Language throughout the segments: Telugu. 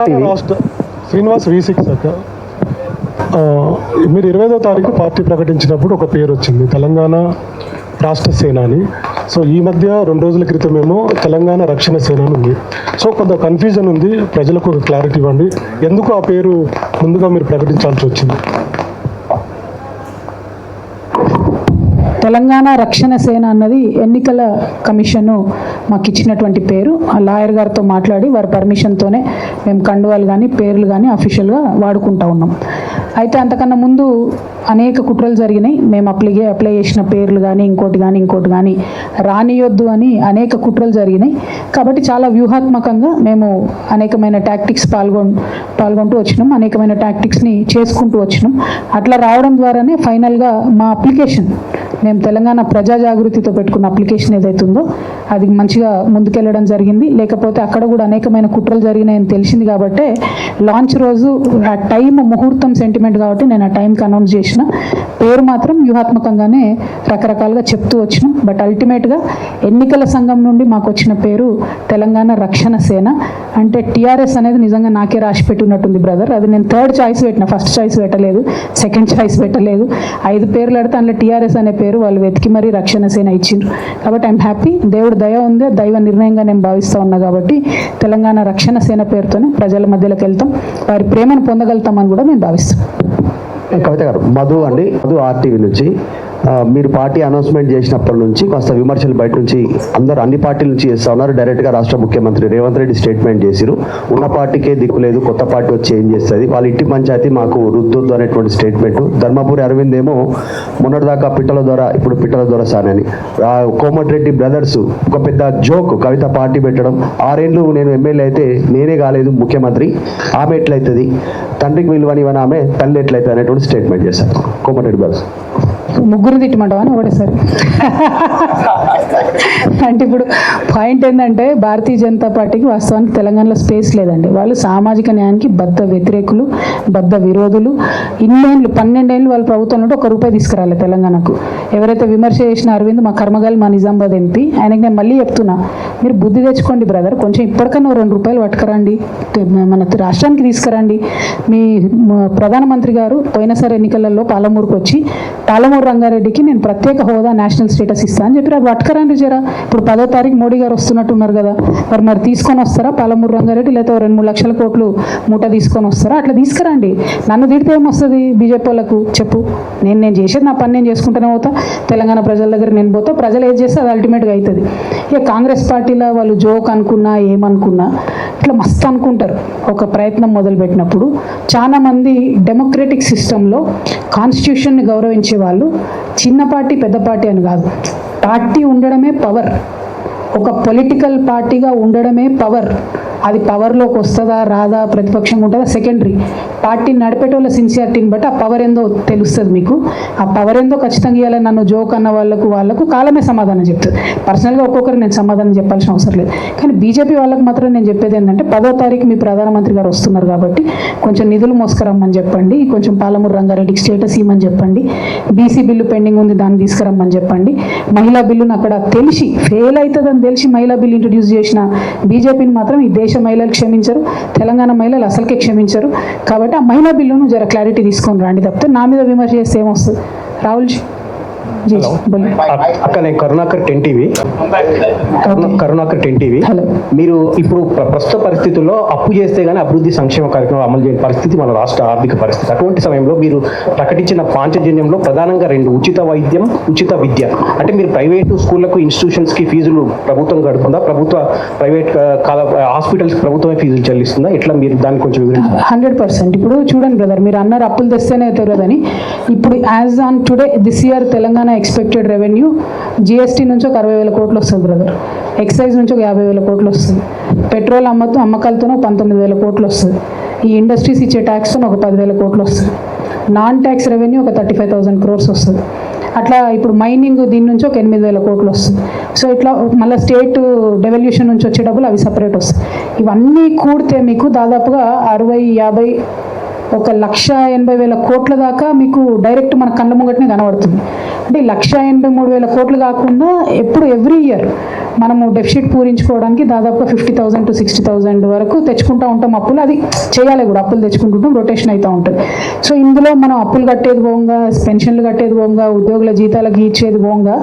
రాష్ట్ర శ్రీనివాస్ V6 అక్క. మీరు 25వ తారీఖు పార్టీ ప్రకటించినప్పుడు ఒక పేరు వచ్చింది, తెలంగాణ రాష్ట్ర సేన అని. సో ఈ మధ్య 2 రోజుల క్రితమేమో తెలంగాణ రక్షణ సేన అని ఉంది. సో కొంత కన్ఫ్యూజన్ ఉంది, ప్రజలకు ఒక క్లారిటీ ఇవ్వండి, ఎందుకు ఆ పేరు ముందుగా మీరు ప్రకటించాల్సి వచ్చింది? తెలంగాణ రక్షణ సేన అన్నది ఎన్నికల కమిషను మాకు ఇచ్చినటువంటి పేరు. ఆ లాయర్ గారితో మాట్లాడి వారి పర్మిషన్తోనే మేము కండువాలు కానీ పేర్లు కానీ అఫీషియల్గా వాడుకుంటా ఉన్నాం. అయితే అంతకన్నా ముందు అనేక కుట్రలు జరిగినాయి. మేము అప్లై చేసిన పేర్లు కానీ ఇంకోటి కానీ రానియొద్దు అని అనేక కుట్రలు జరిగినాయి. కాబట్టి చాలా వ్యూహాత్మకంగా మేము అనేకమైన టాక్టిక్స్ పాల్గొంటూ వచ్చినాం, అనేకమైన టాక్టిక్స్ని చేసుకుంటూ వచ్చినాం. అట్లా రావడం ద్వారానే ఫైనల్గా మా అప్లికేషన్, మేము తెలంగాణ ప్రజా జాగృతితో పెట్టుకున్న అప్లికేషన్ ఏదైతే ఉందో అది మంచిగా ముందుకెళ్ళడం జరిగింది. లేకపోతే అక్కడ కూడా అనేకమైన కుట్రలు జరిగినాయని తెలిసింది కాబట్టి లాంచ్ రోజు ఆ టైం ముహూర్తం సెంటిమెంట్ కాబట్టి నేను ఆ టైంకి అనౌన్స్ చేసిన. పేరు మాత్రం వ్యూహాత్మకంగానే రకరకాలుగా చెప్తూ వచ్చినాం. బట్ అల్టిమేట్గా ఎన్నికల సంఘం నుండి మాకు వచ్చిన పేరు తెలంగాణ రక్షణ సేన. అంటే టీఆర్ఎస్ అనేది నిజంగా నాకే రాసి పెట్టున్నట్టుంది బ్రదర్. అది నేను 3rd చాయిస్ పెట్టిన, ఫస్ట్ చాయిస్ పెట్టలేదు, 2nd చాయిస్ పెట్టలేదు. 5 పేర్లు అడితే అందులో టీఆర్ఎస్ అనే పేరు వాళ్ళు వెతికి మరీ రక్షణ సేన ఇచ్చిండ్రు. కాబట్టి ఐఎమ్ హ్యాపీ, దేవుడు దయ ఉంది, దైవ నిర్ణయంగా నేను భావిస్తూ ఉన్నా. కాబట్టి తెలంగాణ రక్షణ సేన పేరుతోనే ప్రజల మధ్యలోకి వెళ్తాం, వారి ప్రేమను పొందగలుగుతామని కూడా నేను భావిస్తాను. కవిత గారు, మధు RTV నుంచి మీరు పార్టీ అనౌన్స్మెంట్ చేసినప్పటి నుంచి కాస్త విమర్శలు బయట నుంచి అన్ని పార్టీల నుంచి చేస్తూ ఉన్నారు. డైరెక్ట్గా రాష్ట్ర ముఖ్యమంత్రి రేవంత్ రెడ్డి స్టేట్మెంట్ చేసిరు, ఉన్న పార్టీకే దిక్కు లేదు, కొత్త పార్టీ వచ్చి ఏం చేస్తుంది, వాళ్ళ ఇంటి పంచాయతీ మాకు రుద్దొద్దు అనేటువంటి స్టేట్మెంట్. ధర్మపురి అరవింద్ ఏమో మొన్నటిదాకా పిట్టల ద్వారా ఇప్పుడు పిట్టల ద్వారా సానని. కోమటిరెడ్డి బ్రదర్స్ ఒక పెద్ద జోక్, కవిత పార్టీ పెట్టడం, 6 ఏళ్ళు నేను ఎమ్మెల్యే అయితే నేనే కాలేదు ముఖ్యమంత్రి, ఆమె ఎట్లయితుంది, తండ్రికి విలువనివని ఆమె తల్లి ఎట్లయితుంది అనేటువంటి స్టేట్మెంట్ చేశారు కోమటిరెడ్డి బ్రదర్స్. ముగ్గురు తిట్టమంటావా అని ఒకటేసారి అంటే ఇప్పుడు పాయింట్ ఏంటంటే భారతీయ జనతా పార్టీకి వాస్తవానికి తెలంగాణలో స్పేస్ లేదండి. వాళ్ళు సామాజిక న్యాయానికి బద్ధ వ్యతిరేకులు, బద్ధ విరోధులు. 12 ఏళ్ళు వాళ్ళ ప్రభుత్వం నుండి ₹1 తీసుకురాలి తెలంగాణకు. ఎవరైతే విమర్శ చేసిన అరవింద్ మా కర్మగాలి, మా నిజామాబాద్ ఎంపీ, ఆయనకి నేను మళ్ళీ చెప్తున్నా, మీరు బుద్ధి తెచ్చుకోండి బ్రదర్, కొంచెం ఇప్పటికన్నా ₹2 పట్టుకురండి, మన రాష్ట్రానికి తీసుకురండి. మీ ప్రధానమంత్రి గారు పోయినసారి ఎన్నికలలో పాలమూరుకు వచ్చి పాలమూరు రంగారెడ్డికి నేను ప్రత్యేక హోదా, నేషనల్ స్టేటస్ ఇస్తా అని చెప్పి అది పట్టుకరండి జరా. ఇప్పుడు 10వ తారీఖు మోడీ గారు వస్తున్నట్టున్నారు కదా, మరి తీసుకొని వస్తారా పాలమూరు రంగారెడ్డి, లేదా 2-3 లక్షల కోట్లు మూట తీసుకొని వస్తారా? అట్లా తీసుకురండి. నన్ను తిడితే ఏమొస్తుంది బీజేపీ వాళ్ళకు చెప్పు. నేను చేసేది నా పని నేను చేసుకుంటూనే పోతా, తెలంగాణ ప్రజల దగ్గర నేను పోతా, ప్రజలు ఏది చేస్తే అది అల్టిమేట్గా అవుతుంది. ఇక కాంగ్రెస్ పార్టీలో వాళ్ళు జోక్ అనుకున్నా ఏమనుకున్నా ఇట్లా మస్తు అనుకుంటారు. ఒక ప్రయత్నం మొదలుపెట్టినప్పుడు చాలామంది డెమోక్రటిక్ సిస్టంలో కాన్స్టిట్యూషన్ని గౌరవించే వాళ్ళు చిన్న పార్టీ పెద్ద పార్టీ అని కాదు, పార్టీ ఉండడమే పవర్, ఒక పొలిటికల్ పార్టీగా ఉండడమే పవర్. అది పవర్లోకి వస్తుందా రాదా, ప్రతిపక్షంగా ఉంటుందా సెకండరీ. పార్టీ నడిపేటోళ్ళ సిన్సియారిటీని బట్టి ఆ పవర్ ఏందో తెలుస్తుంది మీకు. ఆ పవర్ ఏందో ఖచ్చితంగా ఇవ్వాలి. నన్ను జోక్ అన్న వాళ్ళకు కాలమే సమాధానం చెప్తుంది. పర్సనల్గా ఒక్కొక్కరికి నేను సమాధానం చెప్పాల్సిన అవసరం లేదు. కానీ బీజేపీ వాళ్ళకి మాత్రం నేను చెప్పేది ఏంటంటే 10వ తారీఖు మీ ప్రధానమంత్రి గారు వస్తున్నారు కాబట్టి కొంచెం నిధులు మోసుకురమ్మని చెప్పండి, కొంచెం పాలమూరు రంగారెడ్డికి స్టేటస్ ఇవ్వమని చెప్పండి, బీసీ బిల్లు పెండింగ్ ఉంది దాన్ని తీసుకురమ్మని చెప్పండి. మహిళా బిల్లును అక్కడ తెలిసి ఫెయిల్ అవుతుందని తెలిసి మహిళా బిల్లు ఇంట్రడ్యూస్ చేసిన బీజేపీని మాత్రం ఈ దేశ మహిళలు క్షమించరు, తెలంగాణ మహిళలు అసలుకే క్షమించరు. కాబట్టి ఆ మహిళా బిల్లును జర క్లారిటీ తీసుకొని రండి తప్పితే నా మీద విమర్శ చేస్తే ఏమొస్తుంది. రాహుల్ జీ అక్క, నేను కరుణాకర్ 10 టీవీ. మీరు ఇప్పుడు ప్రస్తుత పరిస్థితుల్లో అప్పు చేస్తే గానీ అభివృద్ధి సంక్షేమ కార్యక్రమం అమలు చేయని పరిస్థితి మన రాష్ట్ర ఆర్థిక పరిస్థితి. అటువంటి సమయంలో మీరు ప్రకటించిన పాంచజన్యంలో ప్రధానంగా 2, ఉచిత వైద్యం, ఉచిత విద్య. అంటే మీరు ప్రైవేటు స్కూళ్లకు, ఇన్స్టిట్యూషన్స్కి ఫీజులు ప్రభుత్వం గడుపుతుందా, ప్రైవేట్ హాస్పిటల్స్ ప్రభుత్వమే ఫీజులు చెల్లిస్తుందా, ఎట్లా మీరు దాన్ని కొంచెం వివరించారు? 100%. ఇప్పుడు చూడండి బ్రదర్, మీరు అన్నారు అప్పులు తెస్తేనే తెలియదని. ఇప్పుడు as on today this year Telangana expected revenue GST నుంచి ఒక 60,000 కోట్లు వస్తుంది బ్రదర్, ఎక్సైజ్ నుంచి ఒక 50,000 కోట్లు వస్తుంది, పెట్రోల్ అమ్మకాలతోనే 19,000 కోట్లు వస్తుంది, ఈ ఇండస్ట్రీస్ ఇచ్చే ట్యాక్స్తో ఒక 10,000 కోట్లు వస్తుంది, నాన్ ట్యాక్స్ రెవెన్యూ ఒక 35,000 crores వస్తుంది. అట్లా ఇప్పుడు మైనింగ్ దీని నుంచి ఒక 8,000 కోట్లు వస్తుంది. సో ఇట్లా మళ్ళీ స్టేట్ డెవల్యూషన్ నుంచి వచ్చే డబ్బులు అవి సపరేట్ వస్తాయి. ఇవన్నీ కూడితే మీకు దాదాపుగా 60-50 1,80,000 కోట్ల దాకా మీకు డైరెక్ట్ మన కళ్ళ ముంగటనే కనబడుతుంది. అంటే 1,83,000 కోట్లు కాకుండా ఎప్పుడు ఎవ్రీ ఇయర్ మనము డెఫిసిట్ పూరించుకోవడానికి దాదాపుగా 50,000 to 60,000 వరకు తెచ్చుకుంటూ ఉంటాం అప్పులు. అది చేయాలి కూడా, అప్పులు తెచ్చుకుంటుంటాం, రొటేషన్ అవుతూ ఉంటుంది. సో ఇందులో మనం అప్పులు కట్టేది పోగా, పెన్షన్లు కట్టేది పోగా, ఉద్యోగుల జీతాలకు ఇచ్చేది పోగా,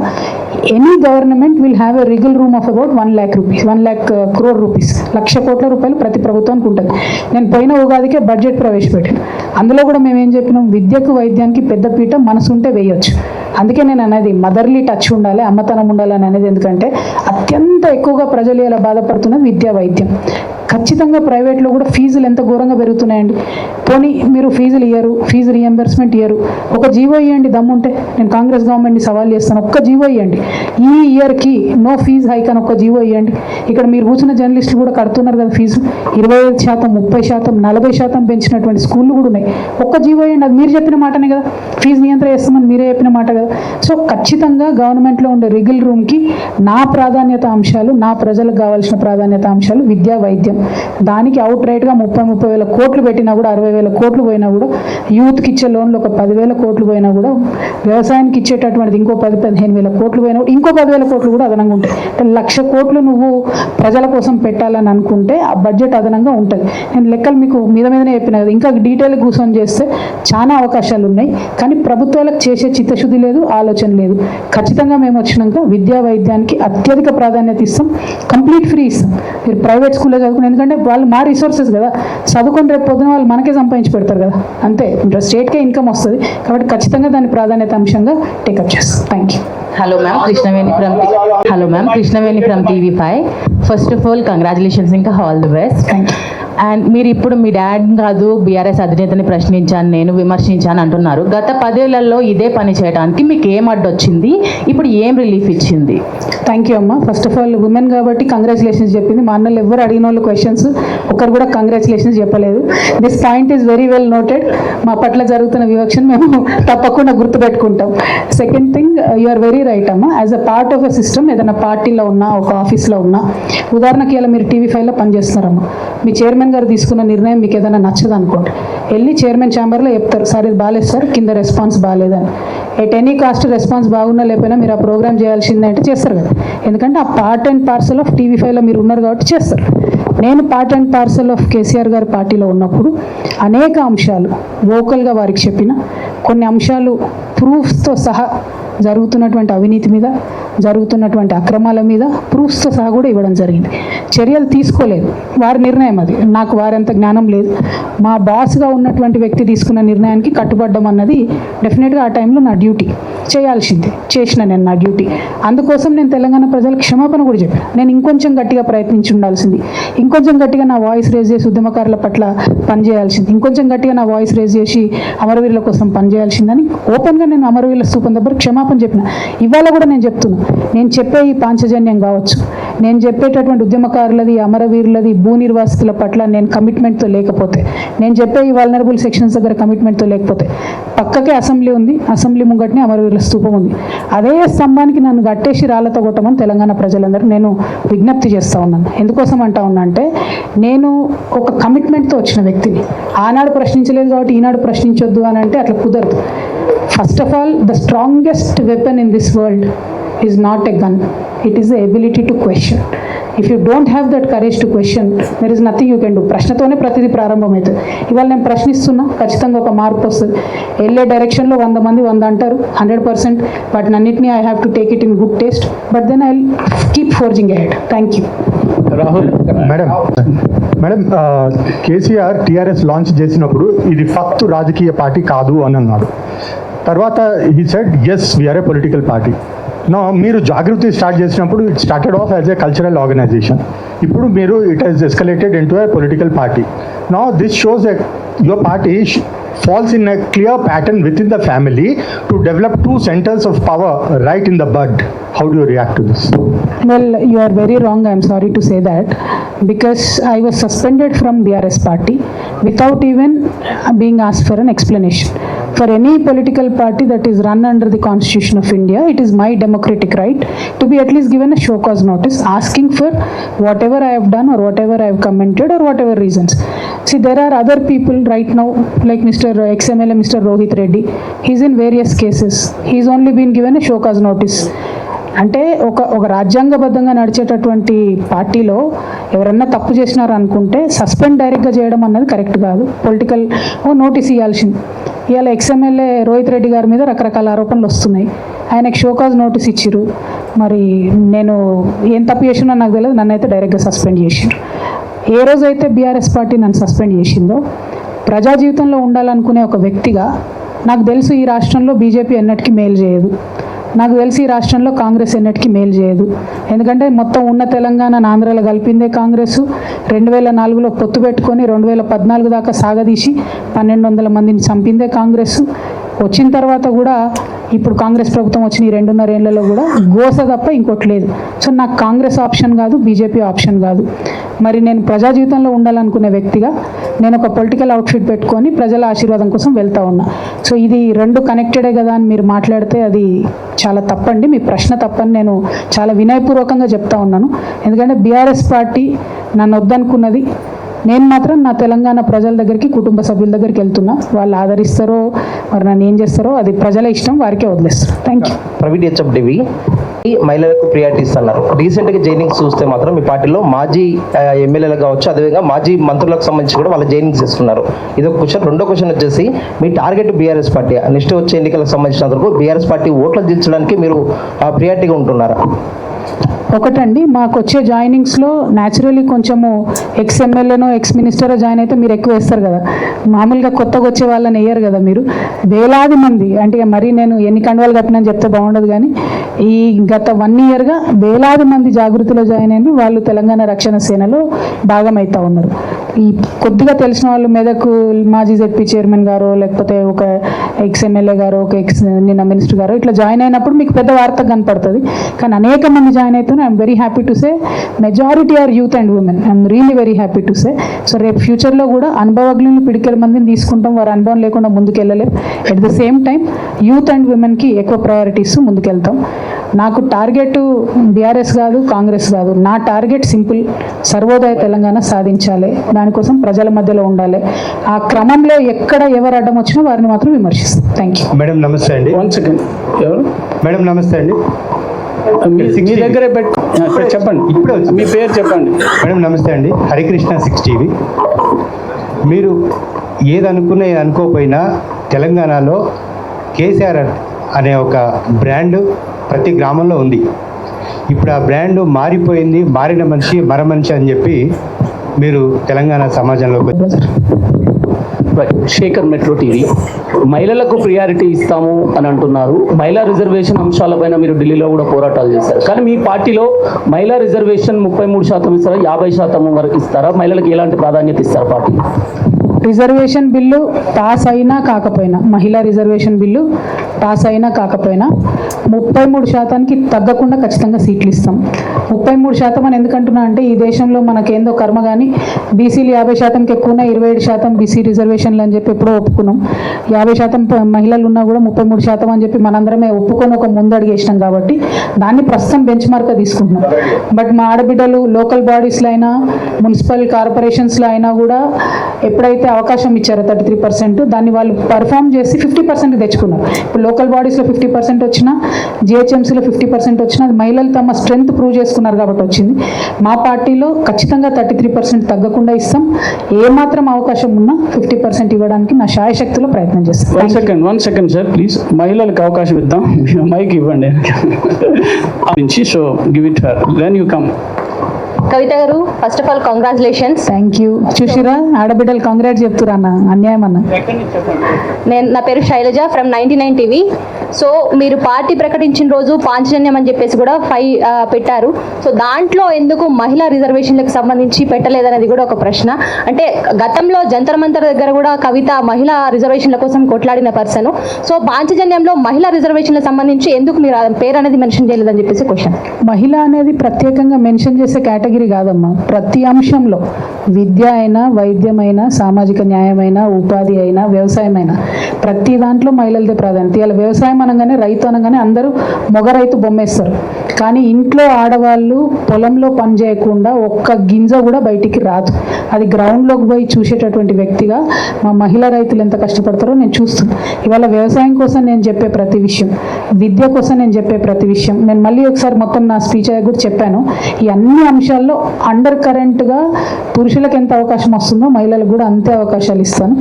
any government will have a wriggle room of about 1 lakh rupees, 1 lakh crore rupees, 1,00,000 కోట్ల రూపాయలు ప్రతి ప్రభుత్వానికి ఉంటుంది. నేను పోయిన ఉగాదికే బడ్జెట్ ప్రవేశపెట్టాను. అందులో కూడా మేము ఏం చెప్పినాం, విద్యకు వైద్యానికి పెద్దపీట మనసు ఉంటే వేయొచ్చు. అందుకే నేను అనేది మదర్లీ టచ్ ఉండాలి, అమ్మతనం ఉండాలని అనేది. ఎందుకంటే అత్యంత ఎక్కువగా ప్రజలు ఇలా బాధపడుతున్నది విద్యా వైద్యం. ఖచ్చితంగా ప్రైవేట్లో కూడా ఫీజులు ఎంత ఘోరంగా పెరుగుతున్నాయండి. పోనీ మీరు ఫీజులు ఇయ్యరు, ఫీజు రియంబర్స్మెంట్ ఇయ్యరు, ఒక జీవో ఇవ్వండి దమ్ముంటే. నేను కాంగ్రెస్ గవర్నమెంట్ని సవాల్ చేస్తాను, ఒక్క జీవో ఇవ్వండి, ఈ ఇయర్కి నో ఫీజ్ హైక్ అని ఒక్క జీవో ఇవ్వండి. ఇక్కడ మీరు కూర్చున్న జర్నలిస్టులు కూడా కడుతున్నారు కదా ఫీజు, 25%, 30%, 40% పెంచినటువంటి స్కూళ్ళు కూడా ఉన్నాయి. ఒక్క జీవో ఇవ్వండి, అది మీరు చెప్పిన మాటనే కదా, ఫీజు నియంత్రణ చేస్తామని మీరే చెప్పిన మాట కదా. సో ఖచ్చితంగా గవర్నమెంట్లో ఉండే రిగిల్ రూమ్కి నా ప్రాధాన్యత అంశాలు, నా ప్రజలకు కావాల్సిన ప్రాధాన్యత అంశాలు విద్యా వైద్యం. దానికి అవుట్ రైట్గా 30,000 వేల కోట్లు పెట్టినా కూడా, 60,000 కోట్లు పోయినా కూడా, యూత్కి ఇచ్చే లోన్లు ఒక 10,000 కోట్లు పోయినా కూడా, వ్యవసాయానికి ఇచ్చేటటువంటిది ఇంకో 10,000-15,000 కోట్లు పోయినా కూడా, ఇంకో 10,000 కోట్లు కూడా అదనంగా ఉంటాయి. అంటే 1,00,000 కోట్లు నువ్వు ప్రజల కోసం పెట్టాలని అనుకుంటే ఆ బడ్జెట్ అదనంగా ఉంటుంది. నేను లెక్కలు మీకు మీదనే చెప్పిన కదా, ఇంకా డీటెయిల్ కూర్చొని చేస్తే చాలా అవకాశాలు ఉన్నాయి. కానీ ప్రభుత్వాలకు చేసే చిత్తశుద్ధి లేదు, ఆలోచన లేదు. ఖచ్చితంగా మేము వచ్చినాక విద్యా వైద్యానికి అత్యధిక ప్రాధాన్యత ఇస్తాం, కంప్లీట్ ఫ్రీ ఇస్తాం. మీరు ప్రైవేట్ స్కూల్లో చదువుకుని, ఎందుకంటే వాళ్ళు మా రిసోర్సెస్ కదా, చదువుకొని రేపు పొద్దున వాళ్ళు మనకే సంపాదించి పెడతారు కదా, అంతే స్టేట్కే ఇన్కమ్ వస్తుంది. కాబట్టి ఖచ్చితంగా దాని ప్రాధాన్యత అంశంగా టేకప్ చేస్తాం. Thank you. Hello ma'am, Krishnaveni from TV5. First of all, congratulations ఇంకా all the best. Thank you. And మీరు ఇప్పుడు మీ డాడ్ కాదు బీఆర్ఎస్ అధినేతని ప్రశ్నించాను, నేను విమర్శించాను అంటున్నారు. గత 10 ఏళ్లలో ఇదే పని చేయడానికి మీకు ఏం అడ్డొచ్చింది, ఇప్పుడు ఏం రిలీఫ్ ఇచ్చింది? థ్యాంక్ యూ అమ్మ. ఫస్ట్ ఆఫ్ ఆల్ ఉమెన్ కాబట్టి కంగ్రాచులేషన్స్ చెప్పింది. మా అన్నలు ఎవరు అడిగిన వాళ్ళు క్వశ్చన్స్ ఒకరు కూడా కంగ్రాచులేషన్స్ చెప్పలేదు. This point is very well noted. మా పట్ల జరుగుతున్న వివక్షను మేము తప్పకుండా గుర్తుపెట్టుకుంటాం. Second thing, you are very right అమ్మ. As a part of a system, ఏదైనా పార్టీలో ఉన్నా, ఒక ఆఫీస్లో ఉన్నా, ఉదాహరణకి ఇలా మీరు TV5లో పనిచేస్తున్నారమ్మా, మీ చైర్మన్ గారు తీసుకున్న నిర్ణయం మీకు ఏదైనా నచ్చదు అనుకోండి, వెళ్ళి చైర్మన్ ఛాంబర్లో చెప్తారు, సార్ ఇది బాగాలేదు సార్, కింద రెస్పాన్స్ బాగాలేదని. ఎట్ ఎనీ కాస్ట్ రెస్పాన్స్ బాగున్నా లేకపోయినా మీరు ఆ ప్రోగ్రామ్ చేయాల్సిందే అంటే చేస్తారు కదా, ఎందుకంటే ఆ పార్ట్ అండ్ పార్సల్ ఆఫ్ TV5లో మీరు ఉన్నారు కాబట్టి చేస్తారు. నేను part and parcel of KCR గారి పార్టీలో ఉన్నప్పుడు అనేక అంశాలు వోకల్గా వారికి చెప్పిన, కొన్ని అంశాలు ప్రూఫ్స్తో సహా జరుగుతున్నటువంటి అవినీతి మీద, జరుగుతున్నటువంటి అక్రమాల మీద ప్రూఫ్స్తో సహా కూడా ఇవ్వడం జరిగింది. చర్యలు తీసుకోలేదు, వారి నిర్ణయం అది, నాకు వారంత జ్ఞానం లేదు. మా బాస్గా ఉన్నటువంటి వ్యక్తి తీసుకున్న నిర్ణయానికి కట్టుబడ్డం అన్నది డెఫినెట్గా ఆ టైంలో నా డ్యూటీ, చేయాల్సింది, చేసిన నేను నా డ్యూటీ. అందుకోసం నేను తెలంగాణ ప్రజలకు క్షమాపణ కూడా చెప్పాను. నేను ఇంకొంచెం గట్టిగా ప్రయత్నించి ఉండాల్సింది, ఇంకొంచెం గట్టిగా నా వాయిస్ రేజ్ చేసి ఉద్యమకారుల పట్ల పనిచేయాల్సింది, ఇంకొంచెం గట్టిగా నా వాయిస్ రేజ్ చేసి అమరవీరుల కోసం పనిచేయాల్సిందని ఓపెన్గా నేను అమరవీరుల స్తూపం దగ్గర క్షమాపణ చెప్పిన. ఇవాళ కూడా నేను చెప్తున్నా, నేను చెప్పే ఈ పాంచజన్యం కావచ్చు, నేను చెప్పేటటువంటి ఉద్యమకారులది, అమరవీరులది, భూ నిర్వాసితుల పట్ల నేను కమిట్మెంట్తో లేకపోతే, నేను చెప్పే ఈ వల్నరబుల్ సెక్షన్స్ దగ్గర కమిట్మెంట్తో లేకపోతే, పక్కకే అసెంబ్లీ ఉంది, అసెంబ్లీ ముంగట్నే అమరవీరుల స్తూపం ఉంది, అదే స్తంభానికి నన్ను గట్టేసి రాళ్లతో కొట్టమని తెలంగాణ ప్రజలందరూ నేను విజ్ఞప్తి చేస్తూ ఉన్నాను. ఎందుకోసం అంటా ఉన్నా అంటే, నేను ఒక కమిట్మెంట్తో వచ్చిన వ్యక్తిని. ఆనాడు ప్రశ్నించలేదు కాబట్టి ఈనాడు ప్రశ్నించొద్దు అని అంటే అట్లా కుదరదు. First of all, the strongest weapon in this world is not a gun, it is the ability to question. If you don't have that courage to question, there is nothing you can do. ప్రశ్నతోనే ప్రతిదీ ప్రారంభమవుతుంది. ఇవాళ నేను ప్రశ్నిస్తున్నా, ఖచ్చితంగా ఒక మార్పు వస్తుంది. వెళ్ళే డైరెక్షన్లో 100 మంది 100 అంటారు, 100%, వాటిని అన్నింటినీ I have to take it in good taste, but then I will keep forging ahead. Thank you. Rahul madam, KCR TRS launch చేసినప్పుడు ఇది ఫక్తు రాజకీయ పార్టీ కాదు అని అన్నాడు. తర్వాత he said as we are a political party. నా మీరు జాగృతి స్టార్ట్ చేసినప్పుడు it started off as a cultural organisation. ఇప్పుడు మీరు it has escalated into a political party. నా this shows your party falls in a clear pattern within the family to develop 2 centers of power right in the bud. How do you react to this? Well, you are very wrong. I am sorry to say that, because I was suspended from BRS party without even being asked for an explanation. For any political party that is run under the Constitution of India, it is my democratic right to be at least given a show cause notice asking for whatever I have done or whatever I have commented or whatever reasons. See, there are other people right now like Mr. XMLA, Mr. Rohit Reddy. He's in various cases. He's only been given a show cause notice. అంటే ఒక రాజ్యాంగబద్ధంగా నడిచేటటువంటి పార్టీలో ఎవరన్నా తప్పు చేసినారు అనుకుంటే సస్పెండ్ డైరెక్ట్గా చేయడం అన్నది కరెక్ట్ కాదు. పొలిటికల్ నోటీస్ ఇవ్వాల్సింది. ఇవాళ ఎక్స్ఎమ్మెల్యే రోహిత్ రెడ్డి గారి మీద రకరకాల ఆరోపణలు వస్తున్నాయి. ఆయనకు షోకాజ్ నోటీస్ ఇచ్చిర్రు. మరి నేను ఏం తప్పు చేసినా నాకు తెలియదు, నన్ను అయితే డైరెక్ట్గా సస్పెండ్ చేసిండ్రు. ఏ రోజైతే బీఆర్ఎస్ పార్టీ నన్ను సస్పెండ్ చేసిందో, ప్రజా జీవితంలో ఉండాలనుకునే ఒక వ్యక్తిగా నాకు తెలుసు ఈ రాష్ట్రంలో బీజేపీ ఎన్నటికీ మేలు చేయదు, నాకు తెలిసి ఈ రాష్ట్రంలో కాంగ్రెస్ ఎన్నటికీ మేలు చేయదు. ఎందుకంటే మొత్తం ఉన్న తెలంగాణను ఆంధ్రాలో కలిపిందే కాంగ్రెస్. 2004లో పొత్తు పెట్టుకొని 2014 దాకా సాగదీసి 1200 మందిని చంపిందే కాంగ్రెస్. వచ్చిన తర్వాత కూడా ఇప్పుడు కాంగ్రెస్ ప్రభుత్వం వచ్చిన ఈ 2.5 ఏళ్లలో కూడా గోస తప్ప ఇంకోటి లేదు. సో నాకు కాంగ్రెస్ ఆప్షన్ కాదు, బీజేపీ ఆప్షన్ కాదు. మరి నేను ప్రజా జీవితంలో ఉండాలనుకునే వ్యక్తిగా నేను ఒక పొలిటికల్ అవుట్ఫిట్ పెట్టుకొని ప్రజల ఆశీర్వాదం కోసం వెళ్తా ఉన్నా. సో ఇది రెండు కనెక్టెడే కదా అని మీరు మాట్లాడితే అది చాలా తప్పండి. మీ ప్రశ్న తప్పని నేను చాలా వినయపూర్వకంగా చెప్తా ఉన్నాను. ఎందుకంటే బీఆర్ఎస్ పార్టీ నన్ను వద్దనుకున్నది. నేను మాత్రం నా తెలంగాణ ప్రజల దగ్గరికి, కుటుంబ సభ్యుల దగ్గరికి వెళ్తున్నా. వాళ్ళు ఆదరిస్తారో మరి నన్ను ఏం చేస్తారో అది ప్రజల ఇష్టం, వారికే వదిలేస్తారు. Thank you. ప్రవీణ్ హెచ్ఎఫ్డివి మహిళలకు ప్రియారిటీ ఇస్తున్నారు. రీసెంట్గా జైనింగ్స్ చూస్తే మాత్రం మీ పార్టీలో మాజీ ఎమ్మెల్యేలు కావచ్చు, అదేవిధంగా మాజీ మంత్రులకు సంబంధించి కూడా వాళ్ళ జైనింగ్స్ ఇస్తున్నారు. ఇది ఒక క్వశ్చన్. రెండో క్వశ్చన్ వచ్చేసి, మీ టార్గెట్ బీఆర్ఎస్ పార్టీ నెక్స్ట్ వచ్చే ఎన్నికలకు సంబంధించినంత వరకు బీఆర్ఎస్ పార్టీ ఓట్లు దించడానికి మీరు ప్రియారిటీగా ఉంటున్నారా? ఒకటండి, మాకు వచ్చే జాయినింగ్స్లో న్యాచురలీ కొంచెము ఎక్స్ ఎమ్మెల్యేనో ఎక్స్ మినిస్టరో జాయిన్ అయితే మీరు ఎక్కువ వేస్తారు కదా. మామూలుగా కొత్తగా వచ్చే వాళ్ళని వేయరు కదా మీరు. వేలాది మంది, అంటే మరీ నేను ఎన్ని కండువాలు కట్టినని చెప్తే బాగుండదు కానీ ఈ గత 1 ఇయర్గా వేలాది మంది జాగృతిలో జాయిన్ అయిన వాళ్ళు తెలంగాణ రక్షణ సేనలో భాగమవుతా ఉన్నారు. ఈ కొద్దిగా తెలిసిన వాళ్ళు మెదక్ మాజీ జెడ్పీ చైర్మన్ గారు, లేకపోతే ఒక ఎక్స్ ఎమ్మెల్యే గారు, ఒక ఎక్స్ నిన్న మినిస్టర్ గారు ఇట్లా జాయిన్ అయినప్పుడు మీకు పెద్ద వార్త కనపడుతుంది. కానీ అనేక మంది జాయిన్ అవుతున్నారు. I'm very happy to say majority are youth and women. I'm really very happy to say. So రేపు ఫ్యూచర్లో కూడా అనుభవజ్ఞులు పిడికెల మందిని తీసుకుంటాం. వారు అనుభవం లేకుండా ముందుకెళ్ళలేం. At the same time youth and ఉమెన్కి ఎక్కువ ప్రయారిటీస్ ముందుకెళ్తాం. నాకు టార్గెట్ బీఆర్ఎస్ కాదు, కాంగ్రెస్ కాదు. నా టార్గెట్ సింపుల్, సర్వోదయ తెలంగాణ సాధించాలి. దానికోసం ప్రజల మధ్యలో ఉండాలి. ఆ క్రమంలో ఎక్కడ ఎవరు అడ్డం వచ్చినా వారిని మాత్రం విమర్శిస్తాం. Thank you. మేడం నమస్తే అండి. 1 సెకండ్. ఎవరు మేడం నమస్తే అండి. మీ దగ్గరే చెప్పండి. ఇప్పుడే మీ పేరు చెప్పండి. మేడం నమస్తే అండి. హరికృష్ణ 6 టీవీ. మీరు ఏదనుకునే అనుకోకపోయినా తెలంగాణలో కేసీఆర్ అనే ఒక బ్రాండ్ ప్రతి గ్రామంలో ఉంది. ఇప్పుడు ఆ బ్రాండ్ మారిపోయింది. మారిన మనిషి మరమనిషి అని చెప్పి మీరు తెలంగాణ సమాజంలో శేఖర్ మెట్రో టీవీ. మహిళలకు ప్రియారిటీ ఇస్తాము అని అంటున్నారు. మహిళా రిజర్వేషన్ అంశాలపైన మీరు ఢిల్లీలో కూడా పోరాటాలు చేశారు. కానీ మీ పార్టీలో మహిళా రిజర్వేషన్ 33% ఇస్తారా, 50% వరకు ఇస్తారా? మహిళలకు ఎలాంటి ప్రాధాన్యత ఇస్తారు పార్టీ? రిజర్వేషన్ బిల్లు పాస్ అయినా కాకపోయినా, మహిళా రిజర్వేషన్ బిల్లు పాస్ అయినా కాకపోయినా 33% తగ్గకుండా ఖచ్చితంగా సీట్లు ఇస్తాం. 33% అని ఎందుకంటున్నా అంటే ఈ దేశంలో మనకేందో కర్మ కానీ బీసీలు 50%కి ఎక్కువనే 27% బీసీ రిజర్వేషన్లు అని చెప్పి ఎప్పుడో ఒప్పుకున్నాం. 50% మహిళలు ఉన్నా కూడా 33% అని చెప్పి మనందరమే ఒప్పుకొని ఒక ముందడుగు వేసినాం. కాబట్టి దాన్ని ప్రస్తుతం బెంచ్ మార్క్గా తీసుకుంటున్నాం. బట్ మా ఆడబిడ్డలు లోకల్ బాడీస్లో అయినా, మున్సిపల్ కార్పొరేషన్స్లో అయినా కూడా ఎప్పుడైతే అవకాశం ఇచ్చారో 33%, దాన్ని వాళ్ళు పర్ఫామ్ చేసి 50% తెచ్చుకున్నారు. ఇప్పుడు లోకల్ బాడీస్లో 50% వచ్చినా, జిహెచ్ఎంసీలో 50% వచ్చినా అది మహిళలు తమ స్ట్రెంగ్త్ ప్రూవ్ చేసుకున్నారు కాబట్టి వచ్చింది. మా పార్టీలో ఖచ్చితంగా 33% తగ్గకుండా ఇస్తాం. ఏమాత్రం అవకాశం ఉన్నా 50% ఇవ్వడానికి నా శాయశక్తిలో ప్రయత్నం చేస్తాం. 1 సెకండ్ సార్ ప్లీజ్. మహిళలకు అవకాశం ఇద్దాం. మైక్ ఇవ్వండి. So give it her, then you come. Kavitha గారు, first of all congratulations. Thank you. చూసిరా ఆడబిడ్డలు కాంగ్రాట్స్ చెప్తురా అన్న, అన్యాయం అన్న. నా పేరు శైలజ ఫ్రమ్ 99 టీవీ. సో మీరు పార్టీ ప్రకటించిన రోజు పాంచజన్యం అని చెప్పేసి కూడా 5 పెట్టారు. సో దాంట్లో ఎందుకు మహిళా రిజర్వేషన్లకు సంబంధించి పెట్టలేదనేది కూడా ఒక ప్రశ్న. అంటే గతంలో జంతర్ మంతర్ దగ్గర కూడా కవిత మహిళా రిజర్వేషన్ల కోసం కొట్లాడిన పర్సన్. సో పాంచజన్యంలో మహిళా రిజర్వేషన్లకు సంబంధించి ఎందుకు మీరు పేరు అనేది మెన్షన్ చేయలేదని చెప్పేసి క్వశ్చన్. మహిళ అనేది ప్రత్యేకంగా మెన్షన్ చేసే కేటగిరీ కేటగిరీ కాదమ్మా, ప్రతి అంశంలో విద్య అయినా, వైద్యమైనా, సామాజిక న్యాయమైనా, ఉపాధి అయినా, వ్యవసాయమైనా ప్రతి దాంట్లో మహిళలదే ప్రాధాన్యత. ఇలా వ్యవసాయం అనగానే, రైతు అనగానే అందరూ మొగ రైతు బొమ్మేస్తారు. కానీ ఇంట్లో ఆడవాళ్ళు పొలంలో పని చేయకుండా ఒక్క గింజ కూడా బయటికి రాదు. అది గ్రౌండ్లోకి పోయి చూసేటటువంటి వ్యక్తిగా మా మహిళా రైతులు ఎంత కష్టపడతారో నేను చూస్తున్నాను. ఇవాళ వ్యవసాయం కోసం నేను చెప్పే ప్రతి విషయం, విద్య కోసం నేను చెప్పే ప్రతి విషయం, నేను మళ్ళీ ఒకసారి మొత్తం నా స్పీచ్ అయ్యా కూడా చెప్పాను. ఈ అన్ని అంశాల్లో అండర్ కరెంట్గా పురుషులకు ఎంత అవకాశం వస్తుందో మహిళలకు కూడా అంతే అవకాశాలు ఇస్తాను.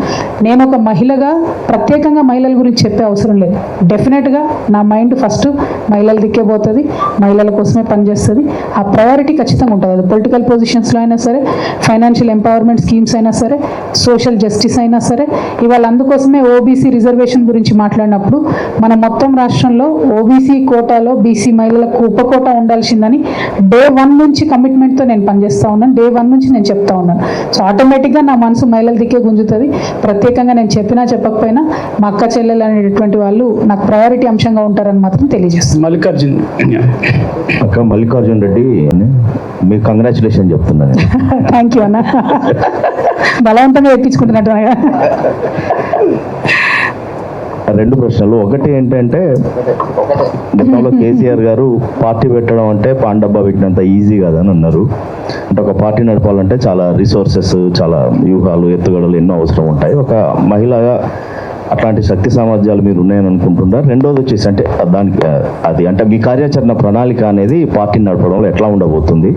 నేను ఒక మహిళగా ప్రత్యేకంగా మహిళల గురించి చెప్పే అవసరం లేదు. డెఫినెట్గా నా మైండ్ ఫస్ట్ మహిళల దిక్కే పోతుంది, మహిళల కోసమే పనిచేస్తుంది. ఆ ప్రయారిటీ ఖచ్చితంగా ఉంటుంది. అది పొలిటికల్ పొజిషన్స్లో అయినా సరే, ఫైనాన్షియల్ ఎంపవర్మెంట్ స్కీమ్స్ అయినా సరే, సోషల్ జస్టిస్ అయినా సరే. ఇవాళ అందుకోసమే ఓబీసీ రిజర్వేషన్ గురించి మాట్లాడినప్పుడు మన మొత్తం రాష్ట్రంలో ఓబీసీ కోటాలో బీసీ మహిళలకు ఉపకోటా ఉండాల్సిందని డే 1 నుంచి కమిట్మెంట్తో నేను పనిచేస్తూ ఉన్నాను. డే 1 నుంచి నేను చెప్తా ఉన్నాను. సో ఆటోమేటిక్గా నా మనసు మహిళల దిక్కే గుంజుతుంది. ప్రత్యేకంగా నేను చెప్పినా చెప్పకపోయినా మా అక్క చెల్లెలు అనేటటువంటి వాళ్ళు నాకు ప్రయారిటీ అంశంగా ఉంటారని మాత్రం తెలియజేస్తాను. అక్క మల్లికార్జున్ రెడ్డి, మీకు కంగ్రాచులేషన్ చెప్తున్నాను. థ్యాంక్ యూ అన్న, బలవంతంగా ఎక్కించుకుంటున్నట్టు. 2 ప్రశ్నలు. ఒకటి ఏంటంటే, గతంలో కేసీఆర్ గారు పార్టీ పెట్టడం అంటే పాన్ డబ్బా పెట్టినంత ఈజీ కాదని అన్నారు. అంటే ఒక పార్టీ నడపాలంటే చాలా రిసోర్సెస్, చాలా వ్యూహాలు, ఎత్తుగడలు ఎన్నో అవసరం ఉంటాయి. ఒక మహిళగా అట్లాంటి శక్తి సామర్థ్యాలు మీరు ఉన్నాయని అనుకుంటున్నారు. రెండోది వచ్చేసి అంటే దానికి అది అంటే మీ కార్యాచరణ ప్రణాళిక అనేది పార్టీని నడపడంలో ఎట్లా ఉండబోతుంది.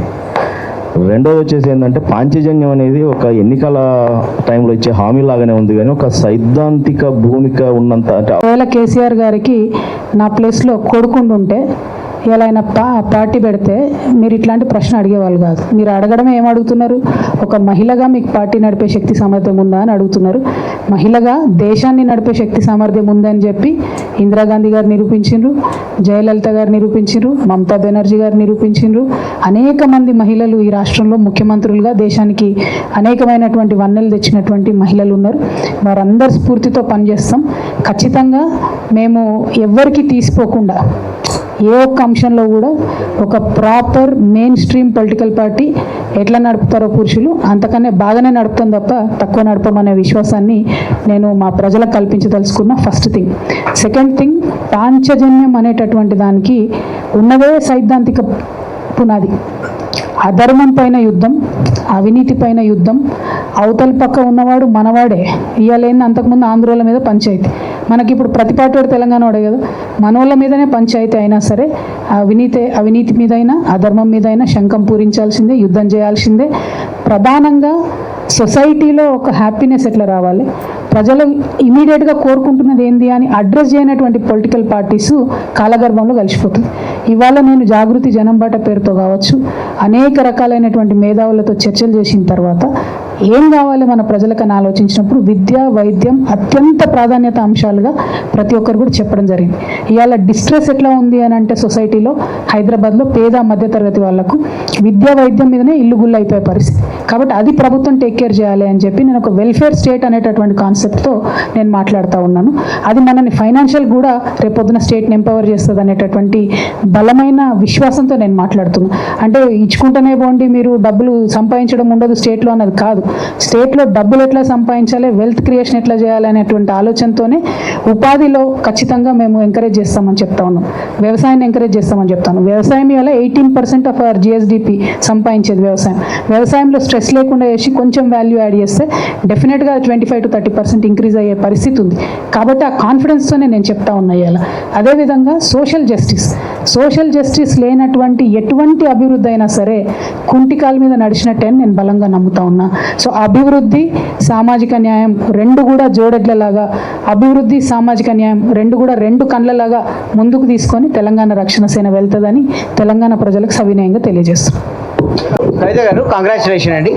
రెండోది వచ్చేసి ఏంటంటే, పాంచజన్యం అనేది ఒక ఎన్నికల టైంలో ఇచ్చే హామీ లాగానే ఉంది, కానీ ఒక సైద్ధాంతిక భూమిక ఉన్నంత అంటే ఒకవేళ కేసీఆర్ గారికి నా ప్లేస్లో కొడుకుంటుంటే ఇలా ఆయన పార్టీ పెడితే మీరు ఇట్లాంటి ప్రశ్న అడిగేవాళ్ళు కాదు. మీరు అడగడమే ఏం అడుగుతున్నారు, ఒక మహిళగా మీకు పార్టీ నడిపే శక్తి సామర్థ్యం ఉందా అని అడుగుతున్నారు. మహిళగా దేశాన్ని నడిపే శక్తి సామర్థ్యం ఉందని చెప్పి ఇందిరాగాంధీ గారు నిరూపించిండ్రు, జయలలిత గారు నిరూపించిండ్రు, మమతా బెనర్జీ గారు నిరూపించిండ్రు. అనేక మంది మహిళలు ఈ రాష్ట్రంలో ముఖ్యమంత్రులుగా దేశానికి అనేకమైనటువంటి వన్నెలు తెచ్చినటువంటి మహిళలు ఉన్నారు. వారందరి స్ఫూర్తితో పనిచేస్తాం. ఖచ్చితంగా మేము ఎవ్వరికి తీసిపోకుండా ఏ ఒక్క అంశంలో కూడా ఒక proper main stream political party ఎట్లా నడుపుతారో పురుషులు అంతకన్నా బాగానే నడుపుతాం తప్ప తక్కువ నడపమనే విశ్వాసాన్ని నేను మా ప్రజలకు కల్పించదలుచుకున్న first thing. Second thing, Panchajanyam అనేటటువంటి దానికి ఉన్నదే సైద్ధాంతిక పునాది. అధర్మం పైన యుద్ధం, అవినీతి పైన యుద్ధం. అవతల పక్క ఉన్నవాడు మనవాడే. ఇవాళేంది, అంతకుముందు ఆంధ్రోల మీద పంచాయతీ, మనకి ఇప్పుడు ప్రతిపాటోడు తెలంగాణ వాడే కదా, మనోళ్ళ మీదనే పంచాయతీ. అయినా సరే అవినీతి మీదైనా అధర్మం మీదైనా శంఖం పూరించాల్సిందే, యుద్ధం చేయాల్సిందే. ప్రధానంగా సొసైటీలో ఒక హ్యాపీనెస్ ఎట్లా రావాలి, ప్రజలు ఇమీడియట్గా కోరుకుంటున్నది ఏంది అని అడ్రస్ చేయనటువంటి పొలిటికల్ పార్టీస్ కాలగర్భంలో కలిసిపోతుంది. ఇవాళ నేను జాగృతి జనంబాట పేరుతో కావచ్చు, అనేక రకాలైనటువంటి మేధావులతో చర్చలు చేసిన తర్వాత ఏం కావాలి మన ప్రజలకని ఆలోచించినప్పుడు విద్య, వైద్యం అత్యంత ప్రాధాన్యత అంశాలుగా ప్రతి ఒక్కరు కూడా చెప్పడం జరిగింది. ఇవాళ డిస్ట్రెస్ ఎట్లా ఉంది అని అంటే సొసైటీలో హైదరాబాద్లో పేద మధ్యతరగతి వాళ్లకు విద్య, వైద్యం మీదనే ఇల్లు గుళ్ళు అయిపోయే పరిస్థితి. కాబట్టి అది ప్రభుత్వం టేక్ కేర్ చేయాలి అని చెప్పి నేను ఒక వెల్ఫేర్ స్టేట్ అనేటటువంటి కాన్సెప్ట్తో నేను మాట్లాడుతూ ఉన్నాను. అది మనని ఫైనాన్షియల్ కూడా రేపొద్దున స్టేట్ని ఎంపవర్ చేస్తుంది అనేటటువంటి బలమైన విశ్వాసంతో నేను మాట్లాడుతున్నాను. అంటే ఇచ్చుకుంటూనే పోండి, మీరు డబ్బులు సంపాదించడం ఉండదు స్టేట్లో అన్నది కాదు. స్టేట్లో డబ్బులు ఎట్లా సంపాదించాలి, వెల్త్ క్రియేషన్ ఎట్లా చేయాలి అనేటువంటి ఆలోచనతోనే ఉపాధిలో ఖచ్చితంగా మేము ఎంకరేజ్ చేస్తామని చెప్తా ఉన్నాం. వ్యవసాయాన్ని ఎంకరేజ్ చేస్తామని చెప్తాను. వ్యవసాయం వల్ల 18% ఆఫ్ అవర్ జిఎస్డిపి సంపాదించేది వ్యవసాయం. వ్యవసాయంలో స్ట్రెస్ లేకుండా చేసి కొంచెం వాల్యూ యాడ్ చేస్తే డెఫినెట్గా 25 to 30% ఇంక్రీజ్ అయ్యే పరిస్థితి ఉంది. కాబట్టి ఆ కాన్ఫిడెన్స్తోనే నేను చెప్తా ఉన్నా ఇలా. అదేవిధంగా సోషల్ జస్టిస్ లేనటువంటి ఎటువంటి అభివృద్ధి అయినా సరే కుంటికాల మీద నడిచినట్టే నేను బలంగా నమ్ముతా ఉన్నా. సో అభివృద్ధి, సామాజిక న్యాయం రెండు కూడా జోడెడ్లలాగా, అభివృద్ధి, సామాజిక న్యాయం రెండు కూడా రెండు కండ్లలాగా ముందుకు తీసుకొని తెలంగాణ రక్షణ సేన వెళ్తుందని తెలంగాణ ప్రజలకు సవినయంగా తెలియజేస్తున్నాం. కవిత గారు, కంగ్రాచులేషన్ అండి.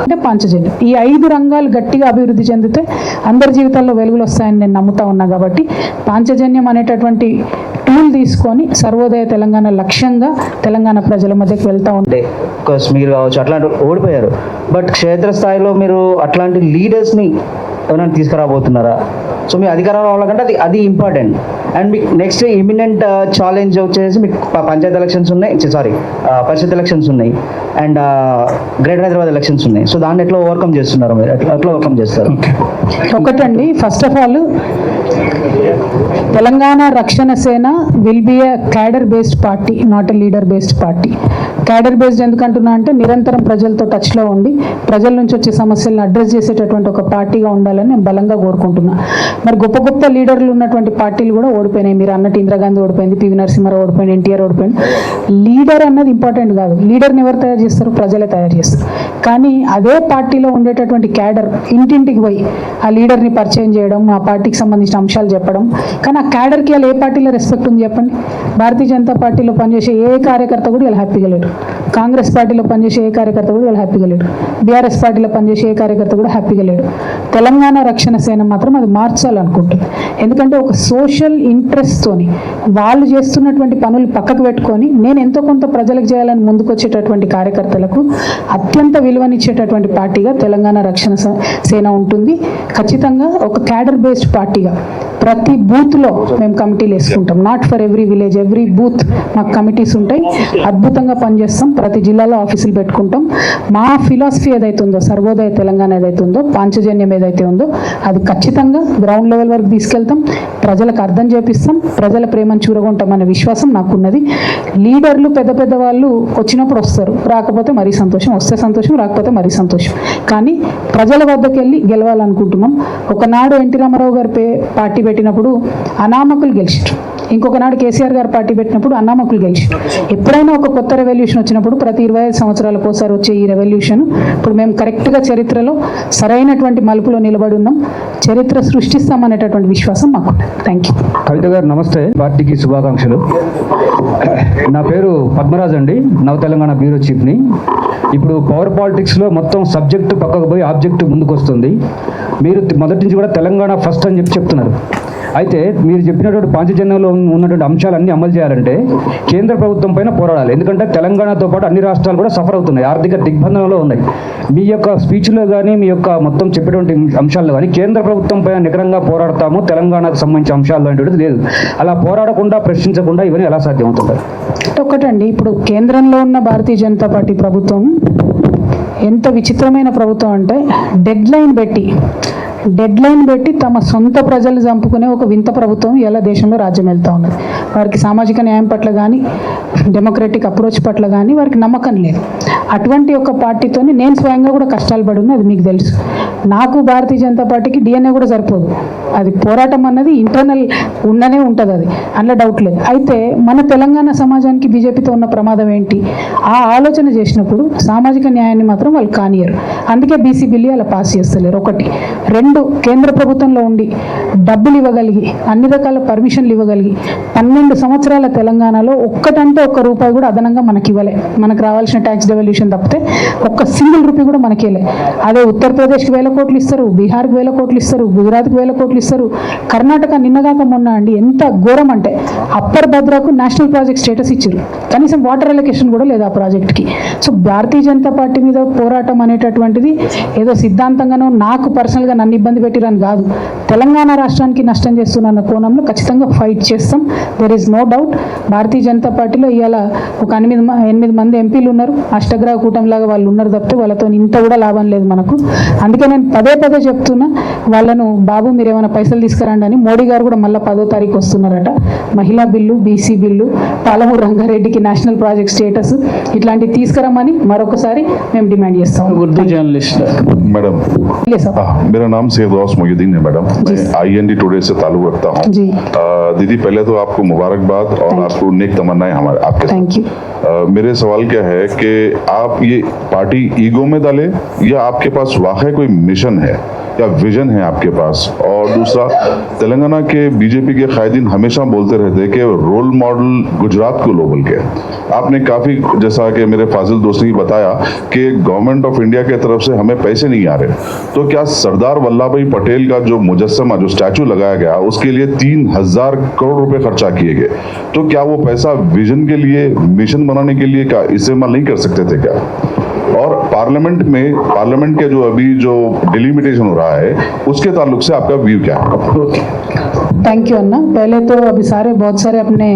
అంటే పాంచజన్యం ఈ 5 రంగాలు గట్టిగా అభివృద్ధి చెందితే అందరి జీవితాల్లో వెలుగులు వస్తాయని నేను నమ్ముతా ఉన్నా. కాబట్టి పాంచజన్యం అనేటటువంటి టూల్ తీసుకొని సర్వోదయ తెలంగాణ లక్ష్యంగా తెలంగాణ ప్రజల మధ్యకి వెళ్తా ఉంటే మీరు కావచ్చు అట్లాంటి ఓడిపోయారు, బట్ క్షేత్రస్థాయిలో మీరు అట్లాంటి లీడర్స్ని ఎవరైనా తీసుకురాబోతున్నారా? సో మీ అధికారం రావాలంటే అది ఇంపార్టెంట్. అండ్ మీకు నెక్స్ట్ ఇమినెంట్ ఛాలెంజ్ వచ్చేసి మీకు పంచాయత్ ఎలక్షన్స్ ఉన్నాయి, సారీ పరిషత్ ఎలక్షన్స్ ఉన్నాయి, అండ్ గ్రేటర్ హైదరాబాద్ ఎలక్షన్స్ ఉన్నాయి. సో దాన్ని ఎట్లా ఓవర్కమ్ చేస్తున్నారు మీరు, ఎట్లా ఓవర్కమ్ చేస్తారు? ఒకటండి, first of all Telangana Rakshana Sena will be a cadre based party, not a leader based party. Cadre based ఎందుకంటున్నా అంటే నిరంతరం ప్రజలతో టచ్లో ఉండి ప్రజల నుంచి వచ్చే సమస్యలను అడ్రస్ చేసేటటువంటి ఒక పార్టీగా ఉండాలని నేను బలంగా కోరుకుంటున్నా. మరి గొప్ప గొప్ప లీడర్లు ఉన్నటువంటి పార్టీలు కూడా ఓడిపోయినాయి. మీరు అన్నట్టు ఇందిరాగాంధీ ఓడిపోయింది, పివి నరసింహారావు ఓడిపోయింది, ఎన్టీఆర్ ఓడిపోయింది. లీడర్ అన్నది ఇంపార్టెంట్ కాదు. లీడర్ని ఎవరు తయారు చేస్తారు? ప్రజలే తయారు చేస్తారు. కానీ అదే పార్టీలో ఉండేటటువంటి క్యాడర్ ఇంటింటికి పోయి ఆ లీడర్ని పరిచయం చేయడం, ఆ పార్టీకి సంబంధించిన అంశాలు చెప్పడం. కానీ ఆ క్యాడర్కి వాళ్ళు ఏ పార్టీలో రెస్పెక్ట్ ఉంది చెప్పండి? భారతీయ జనతా పార్టీలో పనిచేసే ఏ కార్యకర్త కూడా ఇలా హ్యాపీగా లేరు. కాంగ్రెస్ పార్టీలో పనిచేసే ఏ కార్యకర్త కూడా ఇలా హ్యాపీగా లేడు. బీఆర్ఎస్ పార్టీలో పనిచేసే ఏ కార్యకర్త కూడా హ్యాపీగా లేడు. తెలంగాణ రక్షణ సేన మాత్రం అది మార్చాలనుకుంటుంది. ఎందుకంటే ఒక సోషల్ ఇంట్రెస్ట్తోని వాళ్ళు చేస్తున్నటువంటి పనులు పక్కకు పెట్టుకొని నేను ఎంతో కొంత ప్రజలకు చేయాలని ముందుకు వచ్చేటటువంటి కార్యకర్తలకు అత్యంత విలువనిచ్చేటటువంటి పార్టీగా తెలంగాణ రక్షణ సేన ఉంటుంది. ఖచ్చితంగా ఒక క్యాడర్ బేస్డ్ పార్టీగా ప్రతి బూత్లో మేము కమిటీలు వేసుకుంటాం. Not for every village, every booth మాకు కమిటీస్ ఉంటాయి. అద్భుతంగా పనిచేస్తాం. ప్రతి జిల్లాలో ఆఫీసులు పెట్టుకుంటాం. మా ఫిలాసఫీ ఏదైతే ఉందో, సర్వోదయ తెలంగాణ ఏదైతే ఉందో, పాంచజన్యం ఏదైతే ఉందో అది ఖచ్చితంగా గ్రౌండ్ లెవెల్ వరకు తీసుకెళ్తాం. ప్రజలకు అర్థం చేపిస్తాం. ప్రజల ప్రేమను చూరగొంటామనే విశ్వాసం నాకున్నది. లీడర్లు పెద్ద పెద్ద వాళ్ళు వచ్చినప్పుడు వస్తారు, రాకపోతే మరీ సంతోషం, వస్తే సంతోషం, రాకపోతే మరీ సంతోషం. కానీ ప్రజల వద్దకు వెళ్ళి గెలవాలనుకుంటున్నాం. ఒకనాడు ఎన్టీ రామారావు గారు పార్టీ పెట్టినప్పుడు అనామకులు గెలిచారు. ఇంకొకనాడు కేసీఆర్ గారు పార్టీ పెట్టినప్పుడు అన్నామకులు గెలిచారు. ఎప్పుడైనా ఒక కొత్త రెవల్యూషన్ వచ్చినప్పుడు ప్రతి 25 సంవత్సరాలకు ఒకసారి వచ్చే ఈ రెవల్యూషన్ ఇప్పుడు మేము కరెక్ట్గా చరిత్రలో సరైనటువంటి మలుపులో నిలబడి ఉన్నాం. చరిత్ర సృష్టిస్తామనేటటువంటి విశ్వాసం మాకు. Thank you. కవిత గారు నమస్తే, పార్టీకి శుభాకాంక్షలు. నా పేరు పద్మరాజ్ అండి, నవ తెలంగాణ బ్యూరో చీఫ్ని. ఇప్పుడు పవర్ పాలిటిక్స్లో మొత్తం సబ్జెక్టు పక్కకు పోయి ఆబ్జెక్టు ముందుకు వస్తుంది. మీరు మొదటి నుంచి కూడా తెలంగాణ ఫస్ట్ అని చెప్తున్నారు. అయితే మీరు చెప్పినటువంటి పాంచజన్యంలో ఉన్నటువంటి అంశాలన్నీ అమలు చేయాలంటే కేంద్ర ప్రభుత్వం పైన పోరాడాలి. ఎందుకంటే తెలంగాణతో పాటు అన్ని రాష్ట్రాలు కూడా సఫర్ అవుతున్నాయి, ఆర్థిక దిగ్బంధంలో ఉన్నాయి. మీ యొక్క స్పీచ్లో కానీ మీ యొక్క మొత్తం చెప్పేటువంటి అంశాల్లో కానీ కేంద్ర ప్రభుత్వం పైన నికరంగా పోరాడతాము, తెలంగాణకు సంబంధించిన అంశాలు అనేటువంటిది లేదు. అలా పోరాడకుండా, ప్రశ్నించకుండా ఇవన్నీ ఎలా సాధ్యమవుతుంటారు? ఒకటండి, ఇప్పుడు కేంద్రంలో ఉన్న భారతీయ జనతా పార్టీ ప్రభుత్వం ఎంత విచిత్రమైన ప్రభుత్వం అంటే డెడ్ లైన్ పెట్టి తమ సొంత ప్రజలు చంపుకునే ఒక వింత ప్రభుత్వం ఇలా దేశంలో రాజ్యం వెళ్తూ ఉన్నది. వారికి సామాజిక న్యాయం పట్ల కానీ డెమోక్రటిక్ అప్రోచ్ పట్ల కానీ వారికి నమ్మకం లేదు. అటువంటి ఒక పార్టీతోని నేను స్వయంగా కూడా కష్టాలు పడి ఉన్నా, అది మీకు తెలుసు. నాకు భారతీయ జనతా పార్టీకి డిఎన్ఏ కూడా సరిపోదు. అది పోరాటం అన్నది ఇంటర్నల్ ఉండనే ఉంటుంది, అది అందులో డౌట్ లేదు. అయితే మన తెలంగాణ సమాజానికి బీజేపీతో ఉన్న ప్రమాదం ఏంటి? ఆ ఆలోచన చేసినప్పుడు సామాజిక న్యాయాన్ని మాత్రం వాళ్ళు కానియరు. అందుకే బీసీ బిల్లు అలా పాస్ చేస్తలేరు. ఒకటి. రెండు, కేంద్ర ప్రభుత్వంలో ఉండి డబ్బులు ఇవ్వగలిగి అన్ని రకాల పర్మిషన్లు ఇవ్వగలిగి 12 సంవత్సరాల తెలంగాణలో ఒక్కటంటే ఒక్క రూపాయి కూడా అదనంగా మనకి ఇవ్వలే. మనకు రావాల్సిన ట్యాక్స్ డెవల్యూషన్ తప్పితే ఒక్క సింగిల్ రూపీ కూడా మనకేలే. అదే ఉత్తరప్రదేశ్కి 1000 కోట్లు ఇస్తారు, బీహార్కి 1000 కోట్లు ఇస్తారు, గుజరాత్కి 1000 కోట్లు ఇస్తారు. కర్ణాటక నిన్నగాక మొన్న అండి ఎంత ఘోరం అంటే అప్పర్ భద్రకు నేషనల్ ప్రాజెక్ట్ స్టేటస్ ఇచ్చారు. కనీసం వాటర్ అలొకేషన్ కూడా లేదు ఆ ప్రాజెక్ట్కి. సో భారతీయ జనతా పార్టీ మీద పోరాటం అనేటటువంటిది ఏదో సిద్ధాంతంగానో నాకు పర్సనల్గా నన్ను ఇబ్బంది పెట్టిరని కాదు. తెలంగాణ రాష్ట్రానికి నష్టం చేస్తున్న కోణంలో ఖచ్చితంగా ఫైట్ చేస్తాం. There is no doubt. Bharatiya Janata పార్టీలో ఇవాళ ఒక 8 మంది ఎంపీలు ఉన్నారు. అష్టగ్రహ కూటమిలాగా వాళ్ళు ఉన్నారు తప్పితే వాళ్ళతో ఇంత కూడా లాభం లేదు మనకు. అందుకే నేను పదే చెప్తున్నా వాళ్ళను, బాబు మీరు ఏమైనా పైసలు తీసుకురండి అని. మోడీ గారు కూడా మళ్ళీ 10వ తారీఖు వస్తున్నారట. మహిళా బిల్లు, బీసీ బిల్లు, పాలమూరు రంగారెడ్డికి నేషనల్ ప్రాజెక్ట్ స్టేటస్ ఇట్లాంటివి తీసుకురమ్మని మరొకసారి మేము డిమాండ్ చేస్తాం. ఉర్దూ జర్నలిస్ట్ मैडम, मेरा नाम सैयद गौस मोहिउद्दीन है मैडम। मैं IND टुडे से ताल्लुक रखता हूँ। दीदी पहले तो आपको मुबारकबाद और आपको नेक तमन्नाएं हमारे आपके साथ। मेरे सवाल क्या है कि आप ये पार्टी ईगो में डाले या आपके पास वाकई कोई मिशन है या विजन है आपके पास? और दूसरा, तेलंगाना के बीजेपी के कायदीन हमेशा बोलते रहते हैं कि रोल मॉडल गुजरात को लो बोल के। आपने काफी, जैसा कि मेरे फाजिल दोस्त ने बताया कि गवर्नमेंट ऑफ इंडिया की तरफ से हमें पैसे नहीं आ रहे, तो क्या सरदार वल्लभ भाई पटेल का जो मुजस्समा, जो स्टैचू लगाया गया, उसके लिए 3000 करोड़ रुपए खर्चा किए गए, तो क्या वो पैसा विजन के लिए, मिशन बनाने के लिए क्या इस्तेमाल नहीं कर सकते थे क्या? और पार्लियामेंट के जो अभी जो डिलिमिटेशन हो रहा है उसके ताल्लुक से आपका व्यू क्या है? थैंक यू अन्ना। पहले तो अभी बहुत सारे अपने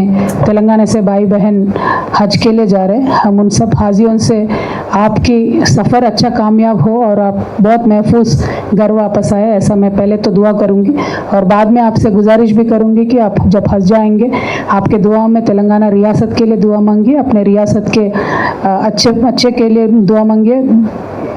तेलंगाना से भाई बहन हज के लिए जा रहे हैं। हम उन सब हाजियों से आपकी सफ़र अच्छा कामयाब हो और आप बहुत महफूज घर वापस आए, ऐसा मैं पहले तो दुआ करूंगी। और बाद में आपसे गुजारिश भी करूंगी कि आप जब हज जाएंगे आपके दुआ में तेलंगाना रियासत के लिए दुआ मांगिए, अपने रियासत के अच्छे के लिए दुआ मांगिए,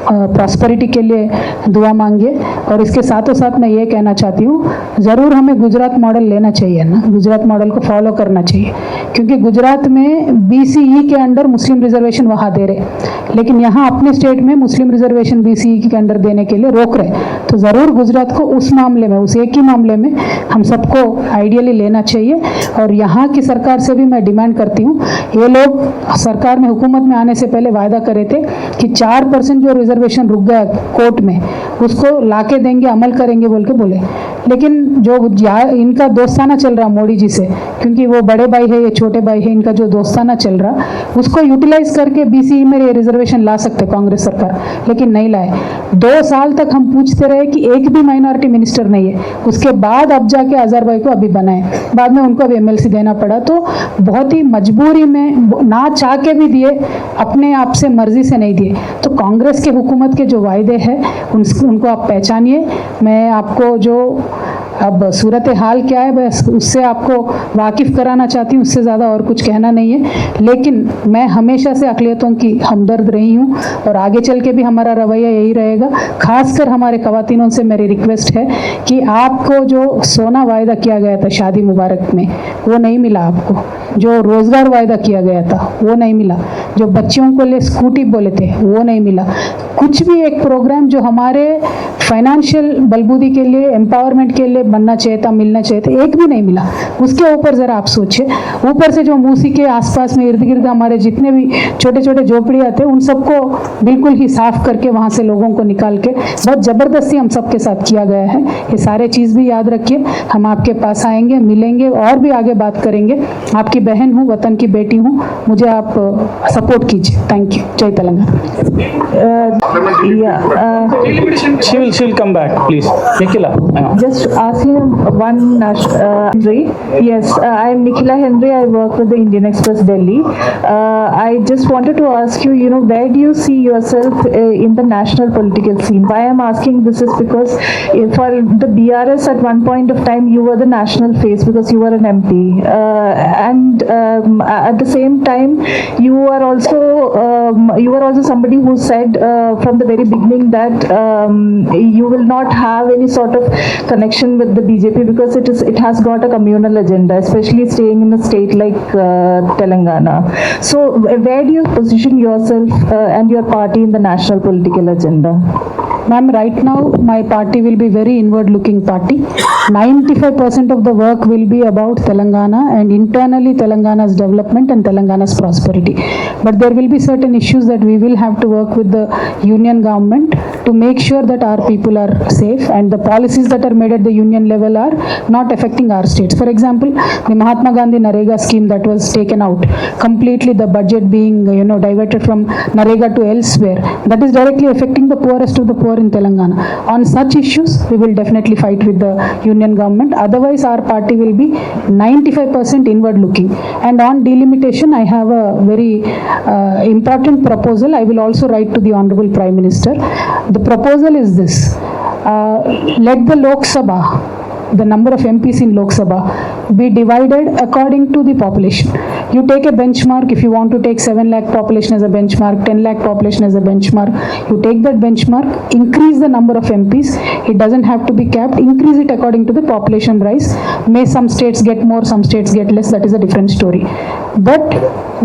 प्रॉस्पेरिटी के लिए दुआ मांगिए। और इसके साथों साथ मैं ये कहना चाहती हूँ, ज़रूर हमें गुजरात मॉडल लेना चाहिए ना, गुजरात मॉडल को फॉलो करना चाहिए, क्योंकि गुजरात में BCE के अंडर मुस्लिम रिजर्वेशन वहाँ दे रहे, लेकिन यहाँ अपने स्टेट में मुस्लिम रिजर्वेशन BCE के अंडर देने के लिए रोक रहे। तो ज़रूर गुजरात को उस मामले में, उस एक ही मामले में हम सबको आइडियली लेना चाहिए। और यहाँ की सरकार से भी मैं डिमांड करती हूँ, ये लोग सरकार में हुकूमत में आने से पहले वायदा करे थे कि 4% जो रिजर्वेशन रुक गया कोर्ट में उसको लाके देंगे, अमल करेंगे बोल के बोले, लेकिन जो इनका दोस्ताना चल रहा मोदी जी से, क्योंकि वो बड़े भाई है ये छोटे भाई है, इनका जो दोस्ताना चल रहा उसको यूटिलाइज करके BCE में ये रिजर्वेशन ला सकते कांग्रेस सरकार, लेकिन नहीं लाए। 2 साल तक हम पूछते रहे कि एक भी माइनॉरिटी मिनिस्टर नहीं है, उसके बाद अब जाके अजहर भाई को अभी बनाए, बाद में उनको भी MLC देना पड़ा। तो बहुत ही मजबूरी में, ना चाह के भी दिए, अपने आप से मर्जी से नहीं दिए। तो कांग्रेस के हुकूमत के जो वायदे हैं उनको आप पहचानिए। मैं आपको जो अब सूरत हाल क्या है बस उससे आपको वाकिफ़ कराना चाहती हूँ, उससे ज़्यादा और कुछ कहना नहीं है। लेकिन मैं हमेशा से अक़लियतों की हमदर्द रही हूँ और आगे चल के भी हमारा रवैया यही रहेगा। खासकर हमारे ख़वातीनों से मेरी रिक्वेस्ट है कि आपको जो सोना वायदा किया गया था शादी मुबारक में वो नहीं मिला, आपको जो रोज़गार वायदा किया गया था वो नहीं मिला, जो बच्चियों को लिए स्कूटी बोले थे वो नहीं मिला, कुछ भी एक प्रोग्राम जो हमारे फाइनेंशियल बलबूदी के लिए, एम्पावरमेंट के लिए बनना चाहिए था, मिलना चाहिए था, एक भी नहीं मिला। उसके ऊपर ज़रा आप सोचिए, ऊपर से जो मूसी के आसपास में इर्द गिर्द हमारे जितने भी छोटे छोटे झोपड़ियाँ थे उन सबको बिल्कुल ही साफ करके वहाँ से लोगों को निकाल के बहुत ज़बरदस्ती हम सबके साथ किया गया है। ये सारे चीज़ भी याद रखिए। हम आपके पास आएंगे, मिलेंगे और भी आगे बात करेंगे। आपकी बहन हूँ, वतन की बेटी हूँ, मुझे आप सपोर्ट कीजिए। Thank you. जय Telangana. She'll come back, please. Nikhila. Just asking one, Henry. Yes, I am Nikhila Henry. I work with the Indian Express Delhi. I just wanted to ask you, where do you see yourself in the national political scene? Why I am asking this is because for the BRS at one point of time you were the national face because you were an MP, and at the same time you were also somebody who said from the very beginning that you will not have any sort of connection with the BJP because it has got a communal agenda, especially staying in a state like Telangana. So where do you position yourself and your party in the national political agenda? Ma'am, right now my party will be very inward looking party. 95% of the work will be about Telangana and internally Telangana's development and Telangana's prosperity. But there will be certain issues that we will have to work with the union government to make sure that our people are safe and the policies that are made at the union level are not affecting our states. For example, the Mahatma Gandhi Narega scheme that was taken out, completely the budget being diverted from Narega to elsewhere, that is directly affecting the poorest of the poor in Telangana. On such issues, we will definitely fight with the union government. Otherwise, our party will be 95% inward looking. And on delimitation, I have a very important proposal. I will also write to the Honorable Prime Minister. The proposal is this. Let the Lok Sabha, the number of MPs in Lok Sabha, be divided according to the population. You take a benchmark. If you want to take 7 lakh population as a benchmark, 10 lakh population as a benchmark, you take that benchmark, increase the number of MPs. It doesn't have to be capped. Increase it according to the population rise. May some states get more, some states get less. That is a different story. But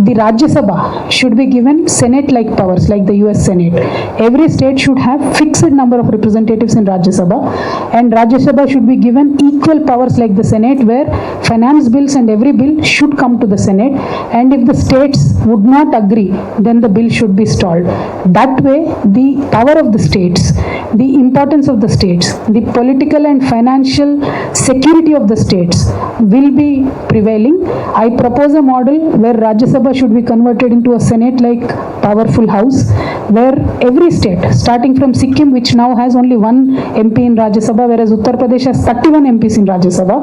the Rajya Sabha should be given Senate-like powers, like the US Senate. Every state should have fixed number of representatives in Rajya Sabha, and Rajya Sabha should be given equal powers like the Senate, where finance bills and every bill should come to the Senate, and if the states would not agree, then the bill should be stalled. That way, the power of the states the importance of the states, the political and financial security of the states will be prevailing. I propose a model where Rajya Sabha should be converted into a Senate-like powerful house, where every state, starting from Sikkim, which now has only one MP in Rajya Sabha, whereas Uttar Pradesh has 31 MPs in Rajya Sabha,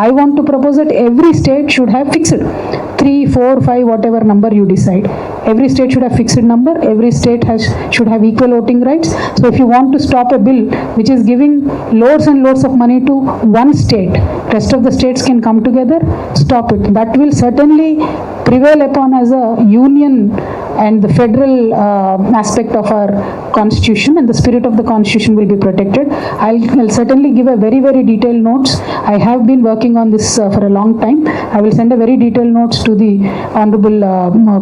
I want to propose that every state should have fixed 3, 4, 5, whatever number you decide. Every state should have fixed number. Every state should have equal voting rights. So if you want to stop a bill which is giving loads and loads of money to one state, rest of the states can come together, stop it. That will certainly prevail upon as a union and the federal aspect of our constitution, and the spirit of the constitution will be protected. I'll certainly give a very, very detailed notes. I have been working on this for a long time. I will send a very detailed notes to the Honorable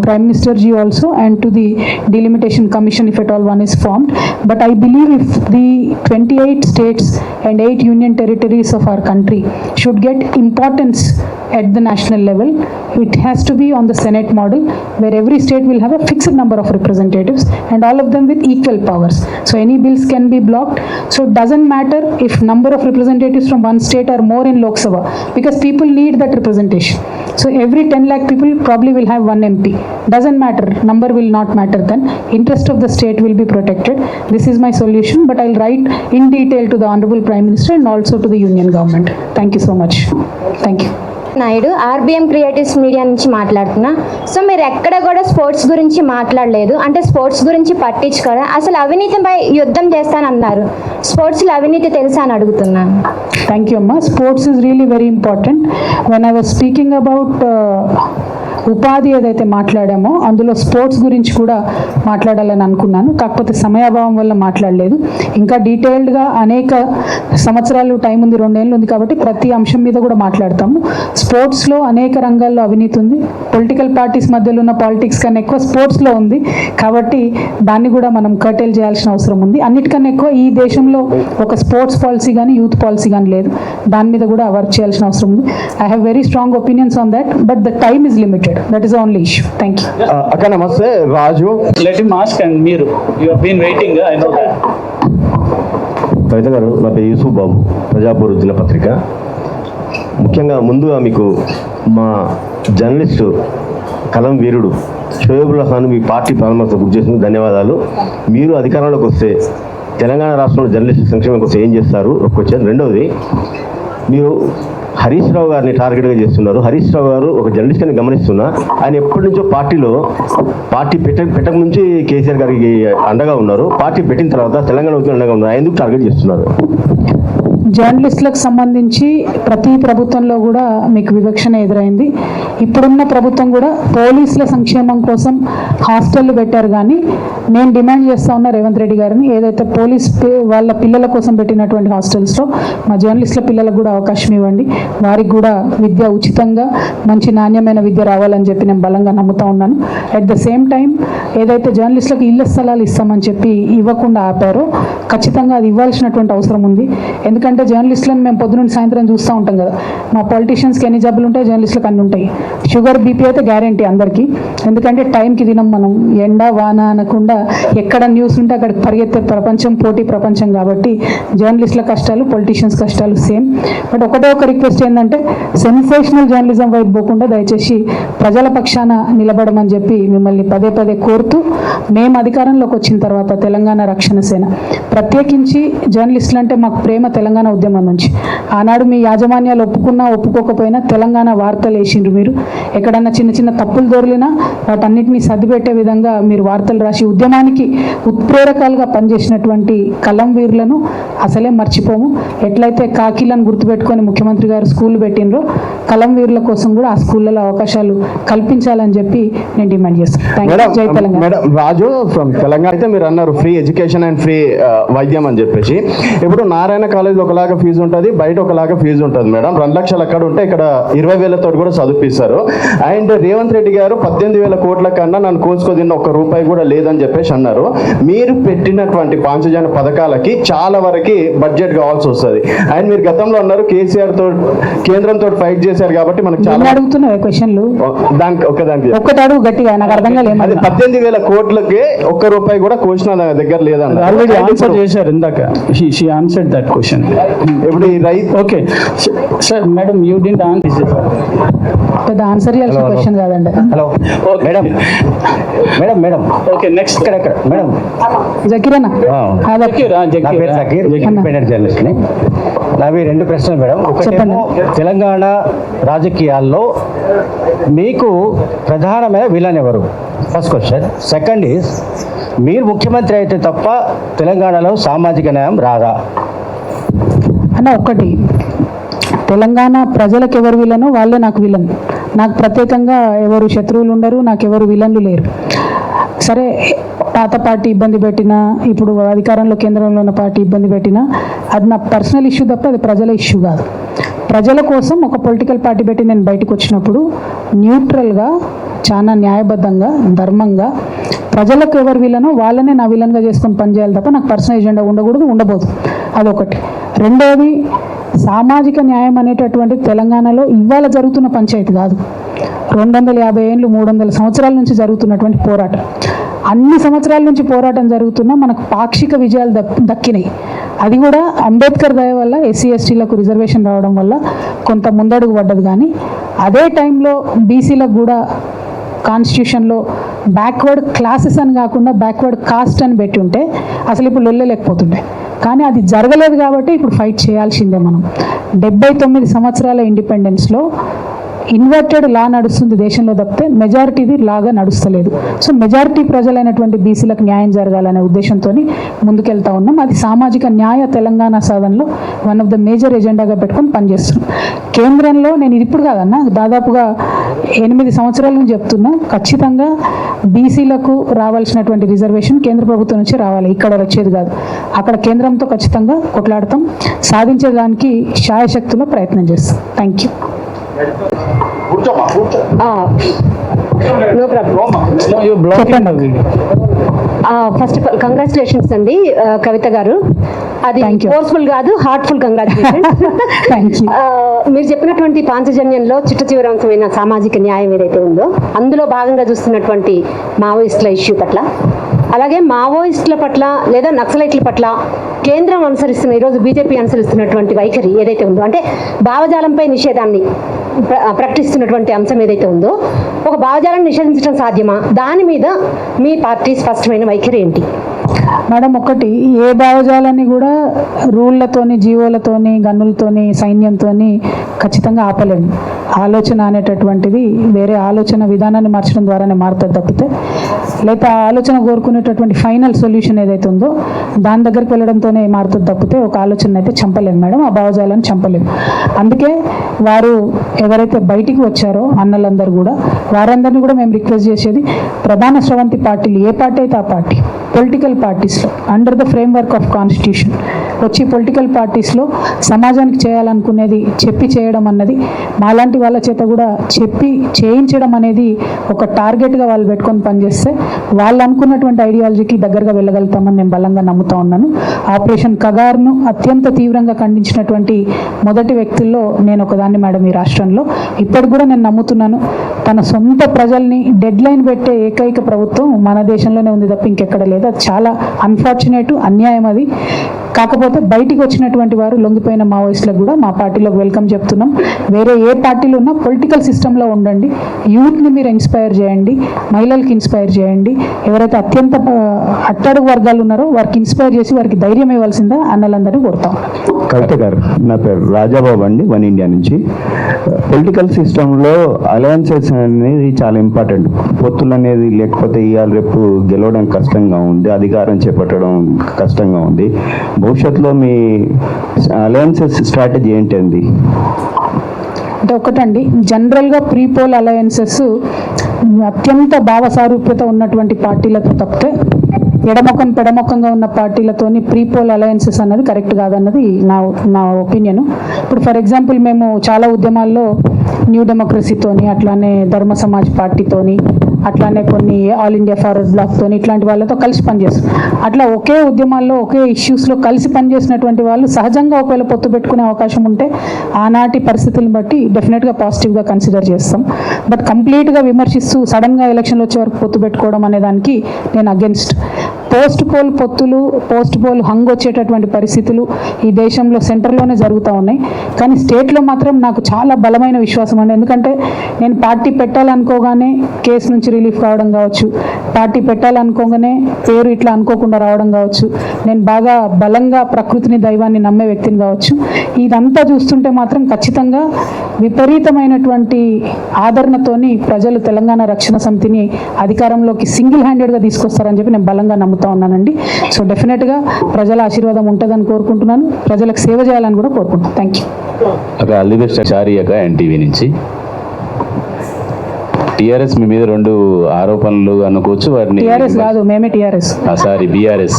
Prime Minister ji also, and to the Delimitation Commission if at all one is formed. But I believe if the 28 states and 8 union territories of our country should get importance at the national level, it has to be on the Senate model, where every state will have a fixed number of representatives and all of them with equal powers. So any bills can be blocked. So it doesn't matter if number of representatives from one state are more in Lok Sabha, because people need that representation. So every 10 lakh people probably will have one MP. Doesn't matter, number will not matter then. Interest of the state will be protected. This is my solution, but I'll write in detail to the Honorable Prime Minister and also to the Union Government. Thank you so much. Thank you. Naidu RBM creatives media నుంచి మాట్లాడుతున్నా. సో మీరు ఎక్కడ కూడా స్పోర్ట్స్ గురించి మాట్లాడలేదు, అంటే స్పోర్ట్స్ గురించి పట్టించుకోరా, అసలు అవినీతిపై యుద్ధం చేస్తానన్నారు. స్పోర్ట్స్లో అవినీతి తెలుసా అని అడుగుతున్నాను. థ్యాంక్ యూ అమ్మా. Sports is really very important. When I was speaking about ఉపాధి ఏదైతే మాట్లాడామో అందులో స్పోర్ట్స్ గురించి కూడా మాట్లాడాలని అనుకున్నాను, కాకపోతే సమయాభావం వల్ల మాట్లాడలేదు. ఇంకా డీటెయిల్డ్గా అనేక సంవత్సరాలు టైం ఉంది, 2 ఏళ్ళు ఉంది కాబట్టి ప్రతి అంశం మీద కూడా మాట్లాడతాము. స్పోర్ట్స్లో అనేక రంగాల్లో అవినీతి ఉంది. పొలిటికల్ పార్టీస్ మధ్యలో ఉన్న పాలిటిక్స్ కన్నా ఎక్కువ స్పోర్ట్స్లో ఉంది, కాబట్టి దాన్ని కూడా మనం కర్టైల్ చేయాల్సిన అవసరం ఉంది. అన్నిటికన్నా ఎక్కువ ఈ దేశంలో ఒక స్పోర్ట్స్ పాలసీ కానీ యూత్ పాలసీ కానీ లేదు, దాని మీద కూడా వర్క్ చేయాల్సిన అవసరం ఉంది. I have very strong opinions on that, but the time is limited. That is the only issue. Thank you. అక్క నమస్తే. రాజు. Let him ask, and మీరు you have been waiting, I know that. కవిత గారు, నా పేరు యూసుఫ్ బాబు, ప్రజాపూర్ దినపత్రిక. ముఖ్యంగా ముందుగా మీకు మా జర్నలిస్టు కలం వీరుడు షోయబుల్ ఖాన్ మీ పార్టీ ప్రారంభోత్సవం బుక్ చేసినందుకు ధన్యవాదాలు. మీరు అధికారంలోకి వస్తే తెలంగాణ రాష్ట్రంలో జర్నలిస్టు సంక్షేమం కోసం ఏం చేస్తారు? ఒక క్వశ్చన్. రెండవది, మీరు హరీష్ రావు గారిని టార్గెట్గా చేస్తున్నారు. హరీష్ రావు గారు ఒక జర్నలిస్ట్ అని గమనిస్తున్నా, ఆయన ఎప్పటి నుంచో పార్టీ పెట్టక నుంచి కేసీఆర్ గారికి అండగా ఉన్నారు. పార్టీ పెట్టిన తర్వాత తెలంగాణ ఉద్యమం అండగా ఉన్నారు. ఎందుకు టార్గెట్ చేస్తున్నారు? జర్నలిస్టులకు సంబంధించి ప్రతి ప్రభుత్వంలో కూడా మీకు వివక్షణ ఎదురైంది. ఇప్పుడున్న ప్రభుత్వం కూడా పోలీసుల సంక్షేమం కోసం హాస్టళ్ళు పెట్టారు, కానీ నేను డిమాండ్ చేస్తూ ఉన్న రేవంత్ రెడ్డి గారిని, ఏదైతే వాళ్ళ పిల్లల కోసం పెట్టినటువంటి హాస్టల్స్లో మా జర్నలిస్టుల పిల్లలకు కూడా అవకాశం ఇవ్వండి. వారికి కూడా విద్య ఉచితంగా మంచి నాణ్యమైన విద్య రావాలని చెప్పి నేను బలంగా నమ్ముతా ఉన్నాను. అట్ ద సేమ్ టైం ఏదైతే జర్నలిస్టులకు ఇళ్ల స్థలాలు ఇస్తామని చెప్పి ఇవ్వకుండా ఆపారో, ఖచ్చితంగా అది ఇవ్వాల్సినటువంటి అవసరం ఉంది. ఎందుకంటే జర్నలిస్టులను మేము పొద్దునుండి సాయంత్రం చూస్తూ ఉంటాం కదా, మా పొలిటీషియన్స్కి ఎన్ని జబ్బులు ఉంటాయి, జర్నలిస్టులకు అన్ని ఉంటాయి. షుగర్ బీపీ అయితే గ్యారంటీ అందరికీ, ఎందుకంటే టైంకి తినం మనం. ఎండ వాన అనకుండా ఎక్కడ న్యూస్ ఉంటే అక్కడ పరిగెత్తే ప్రపంచం, పోటీ ప్రపంచం. కాబట్టి జర్నలిస్టుల కష్టాలు, పొలిటీషియన్స్ కష్టాలు సేమ్. బట్ ఒకటే ఒక రిక్వెస్ట్ ఏంటంటే, సెన్సేషనల్ జర్నలిజం వైపు పోకుండా దయచేసి ప్రజల పక్షాన నిలబడమని చెప్పి మిమ్మల్ని పదే పదే కోరుతూ, మేము అధికారంలోకి వచ్చిన తర్వాత తెలంగాణ రక్షణ సేన ప్రత్యేకించి జర్నలిస్టులు అంటే మాకు ప్రేమ. తెలంగాణ ఉద్యమం నుంచి ఆనాడు మీ యాజమాన్యాలు ఒప్పుకున్నా ఒప్పుకోకపోయినా తెలంగాణ వార్తలు వేసిండ్రు. మీరు ఎక్కడన్నా చిన్న చిన్న తప్పులు దొరికినా వాటన్నిటినీ సర్దిపెట్టే విధంగా మీరు వార్తలు రాసి ఉద్యమానికి ఉత్ప్రేరకాలుగా పనిచేసినటువంటి కలం వీరులను అసలే మర్చిపోము. ఎట్లయితే కాకీలను గుర్తుపెట్టుకొని ముఖ్యమంత్రి గారు స్కూల్ పెట్టినరో, కలం వీరుల కోసం కూడా ఆ స్కూళ్ళలో అవకాశాలు కల్పించాలని చెప్పి నేను డిమాండ్ చేస్తాను. జై Telangana. Madam, Raju from Telangana. అయితే మీరు అన్నారు ఫ్రీ ఎడ్యుకేషన్ అండ్ ఫ్రీ వైద్యం అని చెప్పేసి. ఇప్పుడు నారాయణ కాలేజ్ ఒకలా, ఒకలాగా ఫీజు ఉంటుంది, బయట ఒకలాగా ఫీజు ఉంటుంది మేడం. 2 లక్షలు అక్కడ ఉంటే ఇక్కడ 20,000తో కూడా చదివిస్తారు. అండ్ రేవంత్ రెడ్డి గారు 18,000 కోట్ల కన్నా నన్ను కోసుకోదిన్న ₹1 కూడా లేదని చెప్పేసి అన్నారు. మీరు పెట్టినటువంటి పాంచజన్య పథకాలకి చాలా వరకు బడ్జెట్ కావాల్సి వస్తుంది. అండ్ మీరు గతంలో అన్నారు కేసీఆర్ తో కేంద్రంతో ఫైట్ చేశారు కాబట్టి మనకు చాలా అడుగుతున్నా క్వశ్చన్లు దానికి ఒక్కటి అడుగు గట్టిగా, నాకు అర్థం కాలేదు. అది 18,000 కోట్లకి ₹1 కూడా కోసిన దగ్గర లేదన్న. ఆల్రెడీ ఆన్సర్ చేశారు ఇందాక. She answered that question. ఇప్పుడు ఈ రైతు okay sir madam you didn't answer. పెద్ద ఆన్సర్ చేయాల్సిన క్వశ్చన్ కాదండి. Hello madam madam madam okay next ఇక్కడ మేడం జకీరన్న నా పేరు జకీర్, ఇండిపెండెంట్ జర్నలిస్ట్ని. నావి 2 ప్రశ్నలు మేడం. ఒకటేమో తెలంగాణ రాజకీయాల్లో మీకు ప్రధానమైన విలన్ ఎవరు? First question. సెకండ్ ఈజ్ మీరు ముఖ్యమంత్రి అయితే తప్ప తెలంగాణలో సామాజిక న్యాయం రాదా? అన్న ఒకటి, తెలంగాణ ప్రజలకు ఎవరు విలను వాళ్ళే నాకు విలన్. నాకు ప్రత్యేకంగా ఎవరు శత్రువులు ఉండరు, నాకు ఎవరు విలన్లు లేరు. సరే పాత పార్టీ ఇబ్బంది పెట్టినా, ఇప్పుడు అధికారంలో కేంద్రంలో ఉన్న పార్టీ ఇబ్బంది పెట్టినా అది నా పర్సనల్ ఇష్యూ తప్ప అది ప్రజల ఇష్యూ కాదు. ప్రజల కోసం ఒక పొలిటికల్ పార్టీ పెట్టి నేను బయటకు వచ్చినప్పుడు న్యూట్రల్గా, చాలా న్యాయబద్ధంగా, ధర్మంగా ప్రజలకు ఎవరు విలనో వాళ్ళనే నా విలన్గా చేసుకొని పనిచేయాలి తప్ప నాకు పర్సనల్ ఎజెండా ఉండకూడదు, ఉండబోదు. అదొకటి. రెండవది, సామాజిక న్యాయం అనేటటువంటి తెలంగాణలో ఇవాళ జరుగుతున్న పంచాయతీ కాదు. 250 ఏళ్ళు 300 సంవత్సరాల నుంచి జరుగుతున్నటువంటి పోరాటం. అన్ని సంవత్సరాల నుంచి పోరాటం జరుగుతున్నా మనకు పాక్షిక విజయాలు దక్కినాయి. అది కూడా అంబేద్కర్ దయ వల్ల, ఎస్సీ ఎస్టీలకు రిజర్వేషన్ రావడం వల్ల కొంత ముందడుగు పడ్డది. కానీ అదే టైంలో బీసీలకు కూడా కాన్స్టిట్యూషన్లో బ్యాక్వర్డ్ క్లాసెస్ అని కాకుండా బ్యాక్వర్డ్ కాస్ట్ అని పెట్టి ఉంటే అసలు ఇప్పుడు లొల్లలేకపోతుండే. కానీ అది జరగలేదు కాబట్టి ఇప్పుడు ఫైట్ చేయాల్సిందే మనం. 79 సంవత్సరాల ఇండిపెండెన్స్లో ఇన్వర్టెడ్ లా నడుస్తుంది దేశంలో తప్పితే మెజారిటీది లాగా నడుస్తలేదు. సో మెజారిటీ ప్రజలైనటువంటి బీసీలకు న్యాయం జరగాలనే ఉద్దేశంతో ముందుకెళ్తా ఉన్నాం. అది సామాజిక న్యాయ తెలంగాణ సాధనలో వన్ ఆఫ్ ద మేజర్ ఎజెండాగా పెట్టుకొని పనిచేస్తున్నాం. కేంద్రంలో నేను ఇది ఇప్పుడు కాదన్నా, దాదాపుగా 8 సంవత్సరాల నుంచి చెప్తున్నా, ఖచ్చితంగా బీసీలకు రావాల్సినటువంటి రిజర్వేషన్ కేంద్ర ప్రభుత్వం నుంచి రావాలి, ఇక్కడ వచ్చేది కాదు. అక్కడ కేంద్రంతో ఖచ్చితంగా కొట్లాడతాం, సాధించడానికి శాయశక్తిలో ప్రయత్నం చేస్తాం. Thank you. First of all congratulations అండి కవిత గారు. అది ఫోర్స్ఫుల్ కాదు, హార్ట్ఫుల్ కంగ్రాచులేషన్స్. మీరు చెప్పినటువంటి పాంచజన్యంలో చిట్ట చివరి అంశమైన సామాజిక న్యాయం ఏదైతే ఉందో అందులో భాగంగా చూస్తున్నటువంటి మావోయిస్టుల ఇష్యూ పట్ల, అలాగే మావోయిస్టుల పట్ల లేదా నక్సలైట్ల పట్ల కేంద్రం అనుసరిస్తున్న, ఈరోజు బీజేపీ అనుసరిస్తున్నటువంటి వైఖరి ఏదైతే ఉందో, అంటే భావజాలంపై నిషేధాన్ని ప్రకటిస్తున్నటువంటి అంశం ఏదైతే ఉందో, ఒక భావజాలను నిషేధించడం సాధ్యమా? దాని మీద మీ పార్టీ స్పష్టమైన వైఖరి ఏంటి? మేడం, ఒకటి, ఏ భావజాలాన్ని కూడా రూళ్లతోని, జీవోలతోని, గన్నులతోని, సైన్యంతోని ఖచ్చితంగా ఆపలేము. ఆలోచన అనేటటువంటిది వేరే ఆలోచన విధానాన్ని మార్చడం ద్వారానే మారుతుంది తప్పితే, లేదా ఆలోచన కోరుకునేటటువంటి ఫైనల్ సొల్యూషన్ ఏదైతే ఉందో దాని దగ్గరికి వెళ్ళడంతోనే మారుతుంది తప్పితే ఒక ఆలోచన అయితే చంపలేము మేడం, ఆ భావజాలను చంపలేము. అందుకే వారు ఎవరైతే బయటికి వచ్చారో అన్నలందరూ కూడా, వారందరినీ కూడా మేము రిక్వెస్ట్ చేసేది, ప్రధాన స్రవంతి పార్టీలు ఏ పార్టీ అయితే ఆ పార్టీ, పొలిటికల్ పార్టీస్లో under the framework of constitution వచ్చి పొలిటికల్ పార్టీస్లో సమాజానికి చేయాలనుకునేది చెప్పి చేయడం అన్నది, మాలాంటి వాళ్ళ చేత కూడా చెప్పి చేయించడం అనేది ఒక టార్గెట్గా వాళ్ళు పెట్టుకొని పనిచేస్తే వాళ్ళు అనుకున్నటువంటి ఐడియాలజీకి దగ్గరగా వెళ్ళగలుగుతామని నేను బలంగా నమ్ముతా ఉన్నాను. ఆపరేషన్ కగార్ను అత్యంత తీవ్రంగా ఖండించినటువంటి మొదటి వ్యక్తుల్లో నేను ఒకదాన్ని మేడం ఈ రాష్ట్రంలో. ఇప్పటికి కూడా నేను నమ్ముతున్నాను, తన సొంత ప్రజల్ని డెడ్ లైన్ పెట్టే ఏకైక ప్రభుత్వం మన దేశంలోనే ఉంది తప్ప ఇంకెక్కడ లేదు. అది చాలా అన్ఫార్చునేట్, అన్యాయం అది. కాకపోతే బయటికి వచ్చినటువంటి వారు లొంగిపోయిన మావోయిస్టులకు కూడా మా పార్టీలోకి వెల్కమ్ చెప్తున్నాం. వేరే ఏ పార్టీలో ఉన్నా పొలిటికల్ సిస్టంలో ఉండండి, యూత్ని మీరు ఇన్స్పైర్ చేయండి, మహిళలకు ఇన్స్పైర్ చేయండి. ఎవరైతే అత్యంత అట్టడుగు వర్గాలు ఉన్నారో వారికి ఇన్స్పైర్ చేసి వారికి ధైర్యం ఇవ్వాల్సిందా అన్నలందరినీ కోరుతాం. కవిత గారు, నా పేరు రాజాబాబు అండి, వన్ ఇండియా నుంచి. పొలిటికల్ సిస్టంలో అలయన్సెస్ అనేది చాలా ఇంపార్టెంట్. పొత్తులు అనేది లేకపోతే ఇవాళ రేపు గెలవడం కష్టంగా ఉంది, అధికారం చేపట్టడం కష్టంగా ఉంది. భవిష్యత్తులో మీ అలయన్సెస్ స్ట్రాటజీ ఏంటండి? అంటే ఒకటండి, జనరల్గా ప్రీపోల్ అలయన్సెస్ అత్యంత భావ సారూప్యత ఉన్నటువంటి పార్టీలతో తప్పితే పెడమొక్కంగా ఉన్న పార్టీలతోని ప్రీపోల్ అలయన్సెస్ అన్నది కరెక్ట్ కాదన్నది నా ఒపీనియన్. ఇప్పుడు ఫర్ ఎగ్జాంపుల్ మేము చాలా ఉద్యమాల్లో న్యూ డెమోక్రసీతోని, అట్లానే ధర్మ సమాజ్ పార్టీతోని, అట్లానే కొన్ని ఆల్ ఇండియా ఫార్వర్డ్ బ్లాక్తోని ఇట్లాంటి వాళ్ళతో కలిసి పనిచేస్తాం. అట్లా ఒకే ఉద్యమాల్లో ఒకే ఇష్యూస్లో కలిసి పనిచేసినటువంటి వాళ్ళు సహజంగా ఒకవేళ పొత్తు పెట్టుకునే అవకాశం ఉంటే ఆనాటి పరిస్థితులను బట్టి డెఫినెట్గా పాజిటివ్గా కన్సిడర్ చేస్తాం. బట్ కంప్లీట్గా విమర్శిస్తూ సడన్గా ఎలక్షన్లు వచ్చే వరకు పొత్తు పెట్టుకోవడం అనే దానికి నేను అగెన్స్ట్. పోస్ట్ పోల్ పొత్తులు, పోస్ట్ పోల్ హంగ్ వచ్చేటటువంటి పరిస్థితులు ఈ దేశంలో సెంటర్లోనే జరుగుతూ ఉన్నాయి. కానీ స్టేట్లో మాత్రం నాకు చాలా బలమైన విశ్వాసం అండి. ఎందుకంటే నేను పార్టీ పెట్టాలనుకోగానే కేసు నుంచి రిలీఫ్ కావడం కావచ్చు, పార్టీ పెట్టాలనుకోగానే పేరు ఇట్లా అనుకోకుండా రావడం కావచ్చు, నేను బాగా బలంగా ప్రకృతిని దైవాన్ని నమ్మే వ్యక్తిని కావచ్చు. ఇదంతా చూస్తుంటే మాత్రం ఖచ్చితంగా విపరీతమైనటువంటి ఆదరణతోని ప్రజలు తెలంగాణ రక్షణ సమితిని అధికారంలోకి సింగిల్ హ్యాండెడ్గా తీసుకొస్తారని చెప్పి నేను బలంగా నమ్ముతా ఉన్నానండి. సో డెఫినెట్గా ప్రజల ఆశీర్వాదం ఉంటుందని కోరుకుంటున్నాను, ప్రజలకు సేవ చేయాలని కూడా కోరుకుంటున్నాను. Thank you. All the best చారియక ఎన్టీవీ నుంచి. టీఆర్ఎస్ మీ మీద 2 ఆరోపణలు అనుకోవచ్చు. వాటిని టీఆర్ఎస్ కాదు, మేమే టీఆర్ఎస్. Sorry, BRS.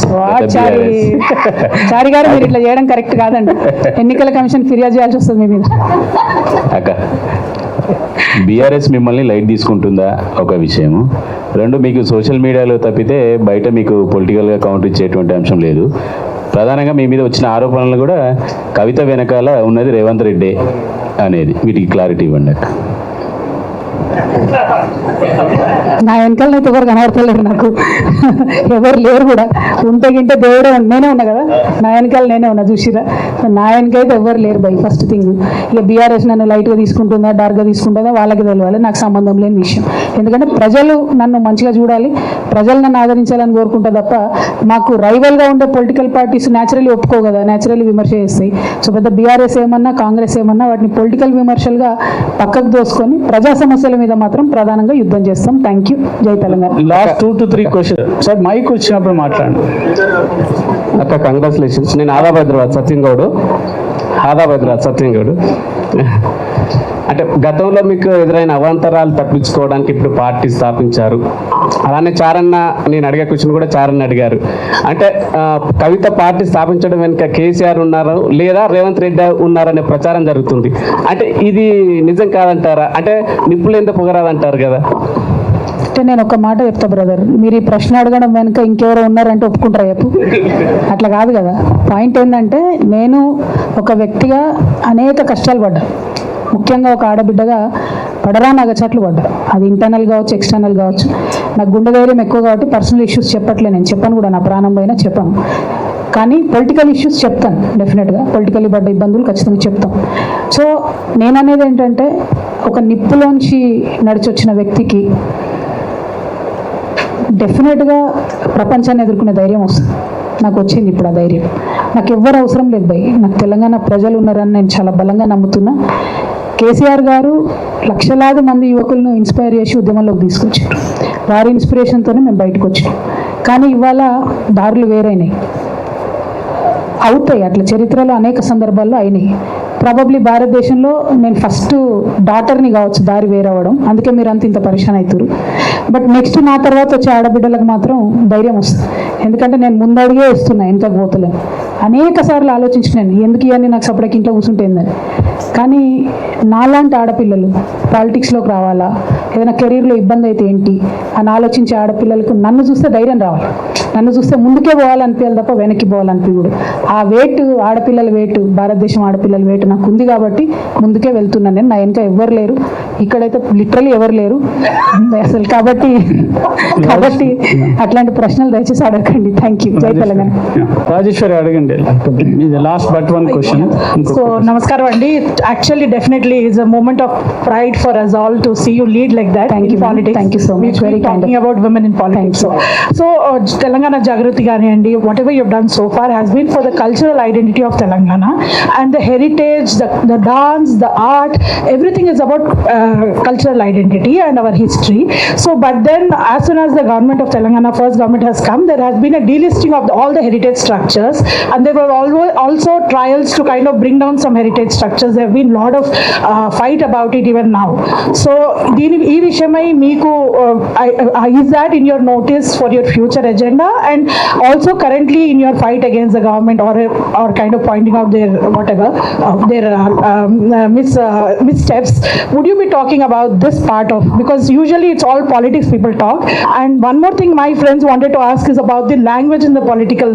చారి గారు మీరు ఇట్లా చేయడం కరెక్ట్ కాదండి. ఎన్నికల కమిషన్ ఫిర్యాదు చేయాల్సి వస్తుంది మీ మీద. అక్క, బీఆర్ఎస్ మిమ్మల్ని లైట్ తీసుకుంటుందా ఒక విషయము. 2, మీకు సోషల్ మీడియాలో తప్పితే బయట మీకు పొలిటికల్గా కౌంటర్ ఇచ్చేటువంటి అంశం లేదు. ప్రధానంగా మీ మీద వచ్చిన ఆరోపణలు కూడా కవిత వెనకాల ఉన్నది రేవంత్ రెడ్డి అనేది, వీటికి క్లారిటీ ఇవ్వండి అక్క. నా వెనకాల అయితే ఎవరు కనబడతలేరు, నాకు ఎవరు లేరు కూడా. ఉంటే గింటే దేవుడే, నేనే ఉన్నా కదా, నా వెనకాల నేనే ఉన్నా చూసిరా. నా వెనకైతే ఎవరు లేరు బై. ఫస్ట్ థింగ్, ఇక బీఆర్ఎస్ నన్ను లైట్గా తీసుకుంటుందా డార్క్గా తీసుకుంటుందా వాళ్ళకి తెలియాలి, నాకు సంబంధం లేని విషయం. ఎందుకంటే ప్రజలు నన్ను మంచిగా చూడాలి, ప్రజలు నన్ను ఆదరించాలని కోరుకుంటా తప్ప మాకు రైవల్గా ఉండే పొలిటికల్ పార్టీస్ న్యాచురల్లీ ఒప్పుకో కదా, న్యాచురల్లీ విమర్శ చేస్తాయి. సో పెద్ద బీఆర్ఎస్ ఏమన్నా కాంగ్రెస్ ఏమన్నా వాటిని పొలిటికల్ విమర్శలుగా పక్కకు దోసుకొని ప్రజా సమస్యల మీద మాత్రం ప్రధానంగా యుద్ధం చేస్తాం. Thank you. జై Telangana. Last 2 to 3 question sir, mike వచ్చినప్పుడు మాట్లాడండి అక్క. కంగ్రాచులేషన్స్. నేను ఆదాబైద్రాబాద్ సత్యంగౌడ్. అంటే గతంలో మీకు ఎదురైన అవాంతరాలు తప్పించుకోవడానికి ఇప్పుడు పార్టీ స్థాపించారు. అలానే చారన్న, నేను అడిగే క్వశ్చన్ కూడా చారన్న అడిగారు. అంటే కవిత పార్టీ స్థాపించడం వెనుక కేసీఆర్ ఉన్నారు లేదా రేవంత్ రెడ్డి ఉన్నారనే ప్రచారం జరుగుతుంది. అంటే ఇది నిజం కాదంటారా? అంటే నిప్పులు ఎంత పొగరాదంటారు కదా. అంటే నేను ఒక మాట చెప్తా బ్రదర్, మీరు ఈ ప్రశ్న అడగడం వెనుక ఇంకెవరో ఉన్నారంటే ఒప్పుకుంటారా చెప్పు? అట్లా కాదు కదా. పాయింట్ ఏంటంటే నేను ఒక వ్యక్తిగా అనేక కష్టాలు పడ్డా, ముఖ్యంగా ఒక ఆడబిడ్డగా పడరా నగచట్లు పడ్డా. అది ఇంటర్నల్ కావచ్చు, ఎక్స్టర్నల్ కావచ్చు. నాకు గుండె ధైర్యం ఎక్కువ కాబట్టి పర్సనల్ ఇష్యూస్ చెప్పట్లే, నేను చెప్పను కూడా, నా ప్రాణం పైన చెప్పను. కానీ పొలిటికల్ ఇష్యూస్ చెప్తాను డెఫినెట్గా. పొలిటికల్లీ పడ్డ ఇబ్బందులు ఖచ్చితంగా చెప్తాం. సో నేను అనేది ఏంటంటే, ఒక నిప్పులోంచి నడిచొచ్చిన వ్యక్తికి డెఫినెట్గా ప్రపంచాన్ని ఎదుర్కొనే ధైర్యం వస్తుంది. నాకు వచ్చింది ఇప్పుడు ఆ ధైర్యం. నాకు ఎవ్వరు అవసరం లేదు భయ్, నాకు తెలంగాణ ప్రజలు ఉన్నారని నేను చాలా బలంగా నమ్ముతున్నా. కేసీఆర్ గారు లక్షలాది మంది యువకులను ఇన్స్పైర్ చేసి ఉద్యమంలోకి తీసుకొచ్చారు. వారి ఇన్స్పిరేషన్తోనే మేము బయటకు వచ్చాం. కానీ ఇవాళ దారులు వేరైనాయి, అవుతాయి. అట్లా చరిత్రలో అనేక సందర్భాల్లో అయినాయి. ప్రాబబ్లీ భారతదేశంలో నేను ఫస్ట్ డాటర్ని కావచ్చు దారి వేరవ్వడం, అందుకే మీరు అంత ఇంత పరిశాన్ అవుతారు. బట్ నెక్స్ట్ నా తర్వాత వచ్చే ఆడబిడ్డలకు మాత్రం ధైర్యం వస్తుంది. ఎందుకంటే నేను ముందడిగే వస్తున్నా, వెనక పోతలేను. అనేక సార్లు ఆలోచించినాను ఎందుకు ఇవన్నీ నాకు సపరేట్ ఇంట్లో కూర్చుంటేందని. కానీ నాలాంటి ఆడపిల్లలు పాలిటిక్స్లోకి రావాలా, ఏదైనా కెరీర్లో ఇబ్బంది అయితే ఏంటి అని ఆలోచించే ఆడపిల్లలకు నన్ను చూస్తే ధైర్యం రావాలి, నన్ను చూస్తే ముందుకే పోవాలనిపించాలి తప్ప వెనక్కి పోవాలనిపించదు. ఆ వెయిట్, ఆడపిల్లల వెయిట్, భారతదేశం ఆడపిల్లల వెయిట్ నాకు ఉంది కాబట్టి ముందుకే వెళ్తున్నాను నేను. నా వెనక ఎవరు లేరు, ఇక్కడైతే లిటరల్లీ ఎవరు లేరు అసలు. కాబట్టి అట్లాంటి ప్రశ్నలు దయచేసి అడగండి. Thank you. జై తెలంగాణ. రాజేశ్వరి అడగండి. Last but 1 question. సో నమస్కారం అండి. Actually, definitely is a moment of pride for us all to see you lead like that. Thank you, politics. Thank you so much. Very talking about women in politics. So Telangana Jagrati Ganiyandi, whatever you've done so far has been for the cultural identity of Telangana and the heritage, the dance, the art, everything is about cultural identity and our history. So, but then as soon as the government of Telangana, first government has come, there has been a delisting of all the heritage structures, and there were also trials to kind of bring down some heritage structures. There have been lot of fight about it even now. So ee vishamai meeku is that in your notice for your future agenda, and also currently in your fight against the government or kind of pointing out their whatever missteps, would you be talking about this part of, because usually it's all politics people talk. And one more thing my friends wanted to ask is about the language in the political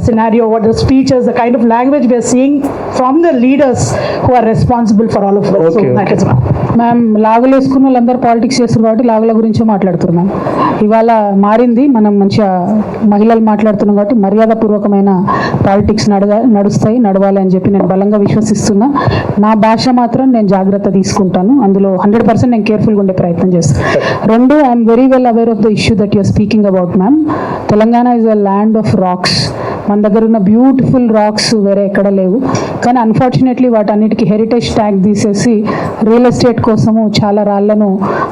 scenario, what the speeches, the kind of language we are seeing from the leaders who are responsible for all of this. So that is one. Ma'am లాగులు వేసుకున్న వాళ్ళందరూ పాలిటిక్స్ చేస్తారు కాబట్టి లాగుల గురించే మాట్లాడుతున్నారు మ్యామ్. ఇవాళ మారింది, మనం మంచిగా మహిళలు మాట్లాడుతున్నాం కాబట్టి మర్యాదపూర్వకమైన పాలిటిక్స్ నడవాలి అని చెప్పి నేను బలంగా విశ్వసిస్తున్నా. నా భాష మాత్రం నేను జాగ్రత్త తీసుకుంటాను, అందులో 100% నేను కేర్ఫుల్గా ఉండే ప్రయత్నం చేస్తాను. రెండు, I'm very well aware of the issue that you're speaking about ma'am. Telangana is a land of rocks. మన దగ్గర ఉన్న బ్యూటిఫుల్ రాక్స్ వేరే ఎక్కడ లేవు, కానీ అన్ఫార్చునేట్లీ వాటన్నిటికీ హెరిటేజ్ ట్యాగ్ తీసేసి రియల్ ఎస్టేట్ కోసము చాలా రాళ్లను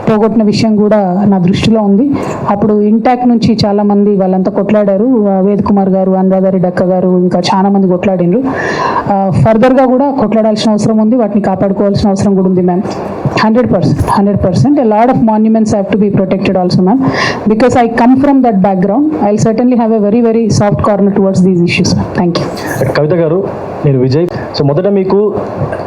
పోగొట్టిన విషయం కూడా నా దృష్టిలో ఉంది. అప్పుడు ఇంటాక్ నుంచి చాలామంది వాళ్ళంతా కొట్లాడారు, వేద్ కుమార్ గారు, అనురాధారెడ్డి అక్క గారు, ఇంకా చాలా మంది కొట్లాడినారు. ఫర్దర్గా కూడా కొట్లాడాల్సిన అవసరం ఉంది, వాటిని కాపాడుకోవాల్సిన అవసరం కూడా ఉంది ma'am. 100%. A lot of monuments have to be protected also, ma'am. Because I come from that background, I'll certainly have a very, very soft corner towards these issues. Thank you. కవిత గారు, నేను విజయ్. సో మొదట మీకు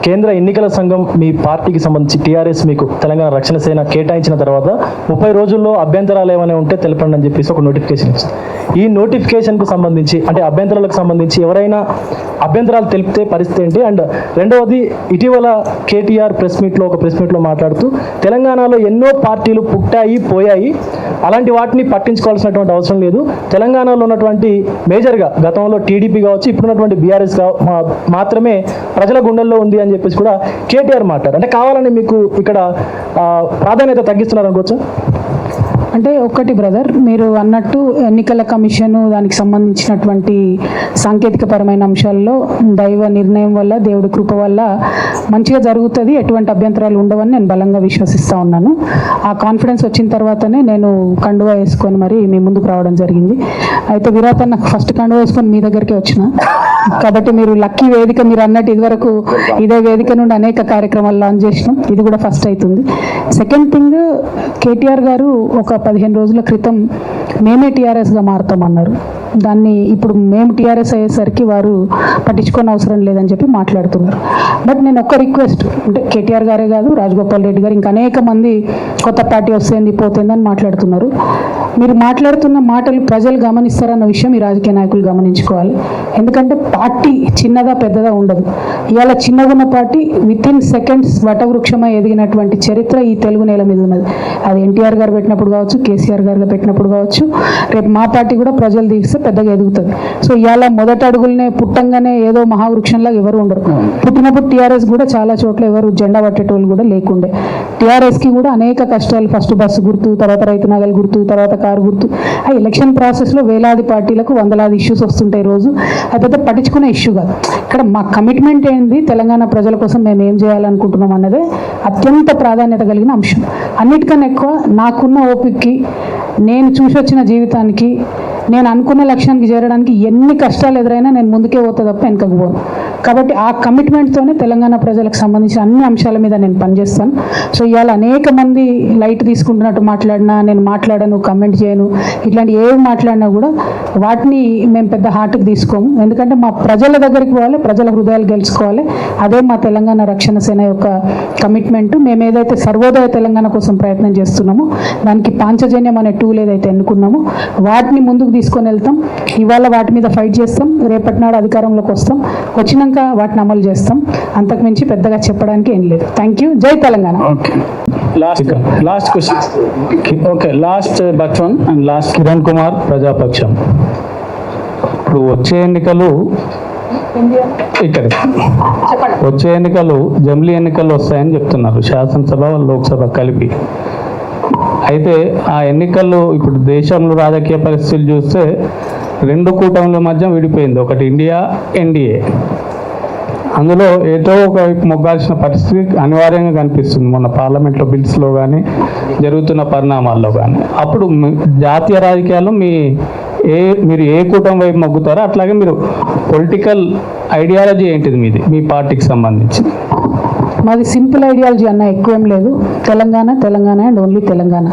కేంద్ర ఎన్నికల సంఘం మీ పార్టీకి సంబంధించి టీఆర్ఎస్ మీకు తెలంగాణ రక్షణ సేన కేటాయించిన తర్వాత 30 రోజుల్లో అభ్యంతరాలు ఏమైనా ఉంటే తెలపండి అని చెప్పేసి ఒక నోటిఫికేషన్ ఇచ్చింది. ఈ నోటిఫికేషన్కి సంబంధించి అంటే అభ్యంతరాలకు సంబంధించి ఎవరైనా అభ్యంతరాలు తెలిపితే పరిస్థితి ఏంటి? అండ్ రెండవది, ఇటీవల కేటీఆర్ ప్రెస్ మీట్లో మాట్లాడుతూ తెలంగాణలో ఎన్నో పార్టీలు పుట్టాయి పోయాయి, అలాంటి వాటిని పట్టించుకోవాల్సినటువంటి అవసరం లేదు, తెలంగాణలో ఉన్నటువంటి మేజర్గా గతంలో టీడీపీ కావచ్చు, ఇప్పుడున్నటువంటి బీఆర్ఎస్ మాత్రమే ప్రజల గుండెల్లో ఉంది అని చెప్పేసి కూడా కేటీఆర్ మాట్లాడారు. అంటే కావాలని మీకు ఇక్కడ ప్రాధాన్యత తగ్గిస్తున్నారు అనుకోవచ్చు? అంటే ఒక్కటి బ్రదర్, మీరు అన్నట్టు ఎన్నికల కమిషన్ దానికి సంబంధించినటువంటి సాంకేతికపరమైన అంశాల్లో దైవ నిర్ణయం వల్ల, దేవుడి కృప వల్ల మంచిగా జరుగుతుంది, ఎటువంటి అభ్యంతరాలు ఉండవని నేను బలంగా విశ్వసిస్తూ ఉన్నాను. ఆ కాన్ఫిడెన్స్ వచ్చిన తర్వాతనే నేను కండువా వేసుకొని మరి మీ ముందుకు రావడం జరిగింది. అయితే విరాట్ అన్న ఫస్ట్ కండువా వేసుకొని మీ దగ్గరికి వచ్చిన కాబట్టి మీరు లక్కీ వేదిక, మీరు అన్నట్టు ఇదివరకు ఇదే వేదిక నుండి అనేక కార్యక్రమాలు లాంచ్ చేసినాం, ఇది కూడా ఫస్ట్ అవుతుంది. సెకండ్ థింగ్, కేటీఆర్ గారు ఒక 15 రోజుల క్రితం మేమే టీఆర్ఎస్గా మారుతామన్నారు. దాన్ని ఇప్పుడు మేము టీఆర్ఎస్ అయ్యేసరికి వారు పట్టించుకోని అవసరం లేదని చెప్పి మాట్లాడుతున్నారు. బట్ నేను ఒక్క రిక్వెస్ట్, అంటే కేటీఆర్ గారే కాదు, రాజగోపాల్ రెడ్డి గారు, ఇంకా అనేక మంది కొత్త పార్టీ వస్తుంది పోతుంది అని మాట్లాడుతున్నారు. మీరు మాట్లాడుతున్న మాటలు ప్రజలు గమనిస్తారన్న విషయం ఈ రాజకీయ నాయకులు గమనించుకోవాలి. ఎందుకంటే పార్టీ చిన్నదా పెద్దదా ఉండదు. ఇవాళ చిన్నగా ఉన్న పార్టీ వితిన్ సెకండ్స్ వటవృక్షమై ఎదిగినటువంటి చరిత్ర ఈ తెలుగు నేల మీద ఉన్నది. అది ఎన్టీఆర్ గారు పెట్టినప్పుడు కావచ్చు, కేసీఆర్ గారు పెట్టినప్పుడు కావచ్చు, రేపు మా పార్టీ కూడా ప్రజలు తీస్తే పెద్దగా ఎదుగుతుంది. సో ఇవాళ మొదటి అడుగులనే పుట్టంగానే ఏదో మహావృక్షంలాగా ఎవరు ఉండరు. పుట్టినప్పుడు టీఆర్ఎస్ కూడా చాలా చోట్ల ఎవరు జెండా పట్టేటోళ్ళు కూడా లేకుండే. టీఆర్ఎస్కి కూడా అనేక కష్టాలు, ఫస్ట్ బస్సు గుర్తు, తర్వాత రైతు నగలు గుర్తు, తర్వాత కారు గుర్తు, ఆ ఎలక్షన్ ప్రాసెస్లో వేలాది పార్టీలకు వందలాది ఇష్యూస్ వస్తుంటాయి రోజు. అది పెద్ద పట్టించుకునే ఇష్యూ కాదు. ఇక్కడ మా కమిట్మెంట్ ఏంది, తెలంగాణ ప్రజల కోసం మేము ఏం చేయాలనుకుంటున్నాం అన్నదే అత్యంత ప్రాధాన్యత కలిగిన అంశం. అన్నిటికన్నా ఎక్కువ నాకున్న ఓపికకి, నేను చూసి వచ్చిన జీవితానికి, నేను అనుకున్న లక్ష్యానికి చేరడానికి ఎన్ని కష్టాలు ఎదురైనా నేను ముందుకే పోతా తప్ప వెనకకు పోను. కాబట్టి ఆ కమిట్మెంట్తోనే తెలంగాణ ప్రజలకు సంబంధించిన అన్ని అంశాల మీద నేను పనిచేస్తాను. సో ఇవాళ అనేక మంది లైట్ తీసుకుంటున్నట్టు మాట్లాడినా, నేను మాట్లాడను, కమెంట్ చేయను, ఇట్లాంటి ఏవి మాట్లాడినా కూడా వాటిని మేము పెద్ద హార్ట్కి తీసుకోము. ఎందుకంటే మా ప్రజల దగ్గరికి పోవాలి, ప్రజల హృదయాలు గెలుచుకోవాలి. అదే మా తెలంగాణ రక్షణ సేన యొక్క కమిట్మెంట్. మేము ఏదైతే సర్వోదయ తెలంగాణ కోసం ప్రయత్నం చేస్తున్నామో, దానికి పాంచజన్యం అనే టూల్ ఏదైతే ఎన్నుకున్నామో వాటిని ముందుకు తీసుకొని వెళ్తాం. ఇవాళ వాటి మీద ఫైట్ చేస్తాం, రేపటి నాడు అధికారంలోకి వస్తాం, వచ్చినాక వాటిని అమలు చేస్తాం. అంతకు మించి పెద్దగా చెప్పడానికి ఏం లేదు. Thank you. జై Telangana. Last question. Okay, last but one and last. Kiran Kumar, Prajapaksham. ఇప్పుడు వచ్చే ఎన్నికలు జమిలీ ఎన్నికలు వస్తాయని చెప్తున్నారు, శాసనసభ లోక్సభ కలిపి. అయితే ఆ ఎన్నికల్లో ఇప్పుడు దేశంలో రాజకీయ పరిస్థితులు చూస్తే 2 కూటముల మధ్య విడిపోయింది. ఒకటి ఇండియా, ఎన్డీఏ. అందులో ఏదో ఒక వైపు మొగ్గాల్సిన పరిస్థితి అనివార్యంగా కనిపిస్తుంది మొన్న పార్లమెంట్లో బిల్స్లో కానీ జరుగుతున్న పరిణామాల్లో కానీ. అప్పుడు జాతీయ రాజకీయాల్లో మీరు ఏ కూటమి వైపు మొగ్గుతారో, అట్లాగే మీరు పొలిటికల్ ఐడియాలజీ ఏంటిది మీది, మీ పార్టీకి సంబంధించి? మాది సింపుల్ ఐడియాలజీ అన్న, ఎక్కువేం లేదు. Telangana and only Telangana.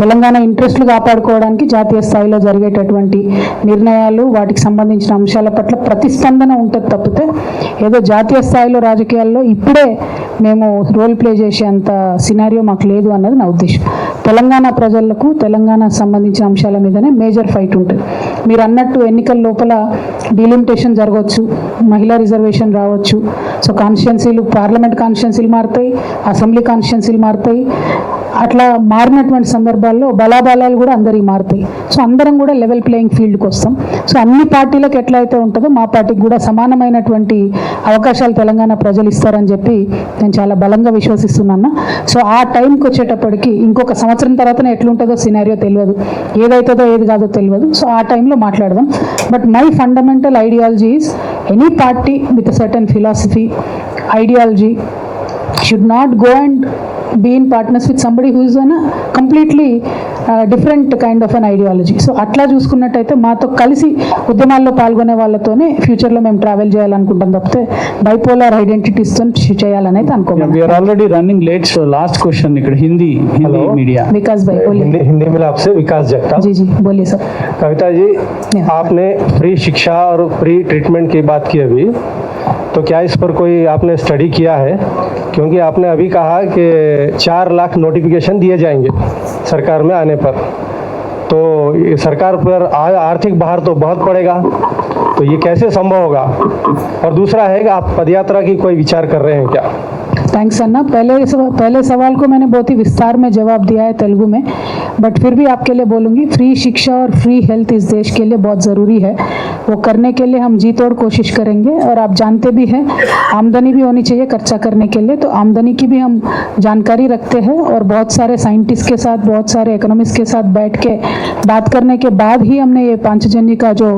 తెలంగాణ ఇంట్రెస్ట్లు కాపాడుకోవడానికి జాతీయ స్థాయిలో జరిగేటటువంటి నిర్ణయాలు, వాటికి సంబంధించిన అంశాల పట్ల ప్రతిస్పందన ఉంటుంది తప్పితే ఏదో జాతీయ స్థాయిలో రాజకీయాల్లో ఇప్పుడే మేము రోల్ ప్లే చేసేంత సినారియో మాకు లేదు అన్నది నా ఉద్దేశం. తెలంగాణ ప్రజలకు తెలంగాణకు సంబంధించిన అంశాల మీదనే మేజర్ ఫైట్ ఉంటుంది. మీరు అన్నట్టు ఎన్నికల లోపల డిలిమిటేషన్ జరగవచ్చు, మహిళా రిజర్వేషన్ రావచ్చు. సో కాన్స్టిట్యున్సీలు, పార్లమెంట్ కాన్స్టిట్యున్సీలు మారుతాయి, అసెంబ్లీ కాన్స్టిట్యున్సీలు మారుతాయి. అట్లా మారినటువంటి సందర్భాల్లో బలాబలాలు కూడా అందరికీ మారుతాయి. సో అందరం కూడా లెవెల్ ప్లేయింగ్ ఫీల్డ్కి వస్తాం. సో అన్ని పార్టీలకు ఎట్లా అయితే ఉంటుందో మా పార్టీకి కూడా సమానమైనటువంటి అవకాశాలు తెలంగాణ ప్రజలు ఇస్తారని చెప్పి నేను చాలా బలంగా విశ్వసిస్తున్నాను. సో ఆ టైంకి వచ్చేటప్పటికి ఇంకొక సంవత్సరం తర్వాతనే ఎట్లుంటుందో సినారియో తెలియదు, ఏదైతుందో ఏది కాదో తెలియదు. సో ఆ టైంలో మాట్లాడదాం. But my fundamental ideology is any party with certain philosophy, ideology should not go and be in partners with somebody who is on a completely different kind of an ideology. So అట్లా చూసుకున్నట్టయితే మాతో కలిసి ఉద్యమాల్లో పాల్గొనే వాళ్ళతోనే ఫ్యూచర్లో మేము ట్రావెల్ చేయాలనుకుంటాం తప్పితే బైపోలార్ ఐడెంటిటీస్తో చేయాలని అయితే అనుకోవాలి. We are already running late, so last question ఇక్కడ హింदी मीडिया. विकास भाई बोलिए. हिंदी में आपसे विकास जगताप. जी जी बोलिए सर. कविता जी, आपने फ्री शिक्षा और फ्री ट्रीटमेंट की बात की अभी, तो क्या इस पर कोई आपने स्टडी किया है? क्योंकि आपने अभी कहा कि 4 लाख नोटिफिकेशन दिए जाएंगे सरकार में आने पर, तो ये सरकार पर आर्थिक भार तो बहुत पड़ेगा, तो ये कैसे संभव होगा? और दूसरा है कि आप पदयात्रा की कोई विचार कर रहे हैं क्या? थैंक्स अन्ना. पहले सवाल को मैंने बहुत ही विस्तार में जवाब दिया है तेलुगु में, बट फिर भी आपके लिए बोलूँगी. फ्री शिक्षा और फ्री हेल्थ इस देश के लिए बहुत ज़रूरी है. वो करने के लिए हम जी तोड़ कोशिश करेंगे. और आप जानते भी हैं आमदनी भी होनी चाहिए खर्चा करने के लिए, तो आमदनी की भी हम जानकारी रखते हैं. और बहुत सारे साइंटिस्ट के साथ, बहुत सारे इकोनॉमिस्ट के साथ बैठ के बात करने के बाद ही हमने ये पांचजन्य का जो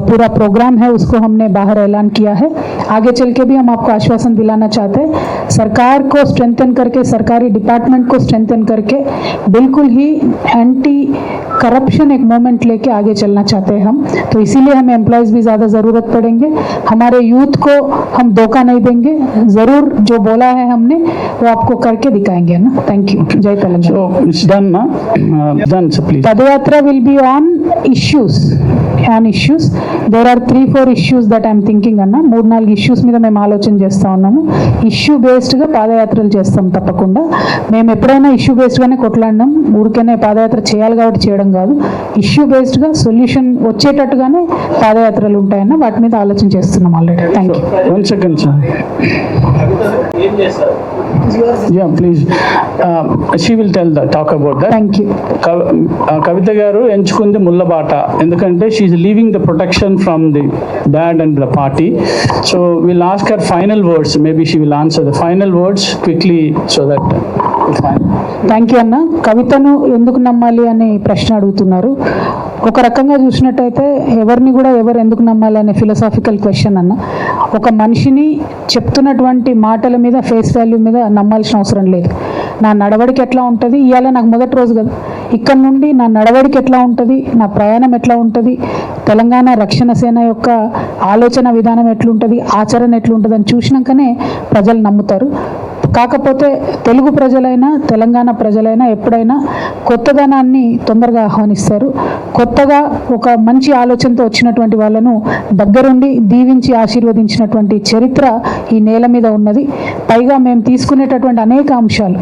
पूरा प्रोग्राम है उसको हमने बाहर ऐलान किया है. आगे चल के भी हम आपको आश्वासन दिलाना चाहते हैं. सरकार को स्ट्रेंथन करके, सरकारी डिपार्टमेंट को स्ट्रेंथन करके बिल्कुल ही एंटी करप्शन एक मूवमेंट लेके आगे चलना चाहते हैं हम. तो इसीलिए हमें एम्प्लॉयज़ भी ज़्यादा ज़रूरत पड़ेंगे. हमारे यूथ को हम धोखा नहीं देंगे. ज़रूर जो बोला है हमने वो आपको करके दिखाएंगे ना. Thank you. जय Telangana. Padyatra will be on issues. There are 3-4 issues that I am thinking అన్న. 3-4 issues మీద మేము ఆలోచన చేస్తూ ఉన్నాము. ఇష్యూ బేస్డ్గా పాదయాత్రలు చేస్తాం తప్పకుండా. మేము ఎప్పుడైనా ఇష్యూ బేస్డ్గానే కొట్లాడినాం. ఊరికనే పాదయాత్ర చేయాలి కాబట్టి చేయడం కాదు. ఇష్యూ బేస్డ్గా సొల్యూషన్ వచ్చేటట్టుగానే పాదయాత్రలు ఉంటాయన్న. వాటి మీద ఆలోచన చేస్తున్నాం already. Thank you. 1 second sir. Yeah, please. She will talk about that. Thank you. కవిత గారు ఎంచుకుంది ముల్లబాట, ఎందుకంటే she is leaving the protection from the dad and the party. So we'll ask her final words. Maybe she will answer the final words quickly so that thank you అన్న. కవితను ఎందుకు నమ్మాలి అనే ప్రశ్న అడుగుతున్నారు. ఒక రకంగా చూసినట్టయితే ఎవరిని కూడా ఎవరు ఎందుకు నమ్మాలి అనే ఫిలసాఫికల్ క్వశ్చన్ అన్న. ఒక మనిషిని చెప్తున్నటువంటి మాటల మీద, ఫేస్ వాల్యూ మీద నమ్మాల్సిన అవసరం లేదు. నా నడవడికి ఎట్లా ఉంటుంది, ఇవాళ నాకు మొదటి రోజు కదా, ఇక్కడ నుండి నా నడవడికి ఎట్లా ఉంటుంది, నా ప్రయాణం ఎట్లా ఉంటుంది, తెలంగాణ రక్షణ సేన యొక్క ఆలోచన విధానం ఎట్లుంటుంది, ఆచరణ ఎట్లుంటుంది అని చూసినాకనే ప్రజలు నమ్ముతారు. కాకపోతే తెలుగు ప్రజలైనా తెలంగాణ ప్రజలైనా ఎప్పుడైనా కొత్తదనాన్ని తొందరగా ఆహ్వానిస్తారు. కొత్తగా ఒక మంచి ఆలోచనతో వచ్చినటువంటి వాళ్ళను దగ్గరుండి దీవించి ఆశీర్వదించినటువంటి చరిత్ర ఈ నేల మీద ఉన్నది. పైగా మేము తీసుకునేటటువంటి అనేక అంశాలు,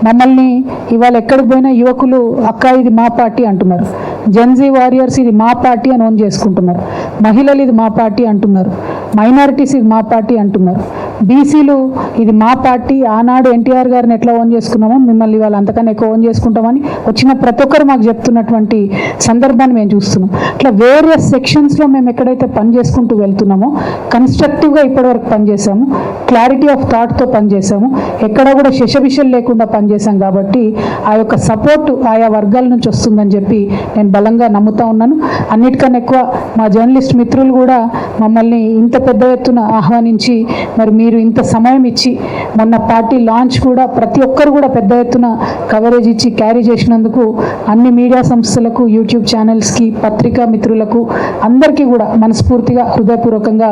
మమ్మల్ని ఇవాళ ఎక్కడికి పోయినా యువకులు అక్క ఇది మా పార్టీ అంటున్నారు, జెన్జీ వారియర్స్ ఇది మా పార్టీ అని ఓన్ చేసుకుంటున్నారు, మహిళలు ఇది మా పార్టీ అంటున్నారు, మైనారిటీస్ ఇది మా పార్టీ అంటున్నారు, బీసీలు ఇది మా పార్టీ, ఆనాడు ఎన్టీఆర్ గారిని ఎట్లా ఓన్ చేసుకున్నామో మిమ్మల్ని వాళ్ళు అంతకన్నా ఎక్కువ ఓన్ చేసుకుంటామని వచ్చిన ప్రతి ఒక్కరు మాకు చెప్తున్నటువంటి సందర్భాన్ని మేము చూస్తున్నాం. ఇట్లా వేరియస్ సెక్షన్స్లో మేము ఎక్కడైతే పని చేసుకుంటూ వెళ్తున్నామో కన్స్ట్రక్టివ్గా ఇప్పటివరకు పనిచేసాము, క్లారిటీ ఆఫ్ థాట్తో పనిచేసాము, ఎక్కడ కూడా శశభిషలు లేకుండా పనిచేసాం. కాబట్టి ఆ యొక్క సపోర్టు ఆయా వర్గాల నుంచి వస్తుందని చెప్పి నేను బలంగా నమ్ముతా ఉన్నాను. అన్నిటికన్నా ఎక్కువ మా జర్నలిస్ట్ మిత్రులు కూడా మమ్మల్ని ఇంత పెద్ద ఎత్తున ఆహ్వానించి మరి మీరు ఇంత సమయం ఇచ్చి మొన్న పార్టీ లాంచ్ కూడా ప్రతి ఒక్కరు కూడా పెద్ద ఎత్తున కవరేజ్ ఇచ్చి క్యారీ చేసినందుకు అన్ని మీడియా సంస్థలకు, యూట్యూబ్ ఛానల్స్కి, పత్రికా మిత్రులకు అందరికీ కూడా మనస్ఫూర్తిగా హృదయపూర్వకంగా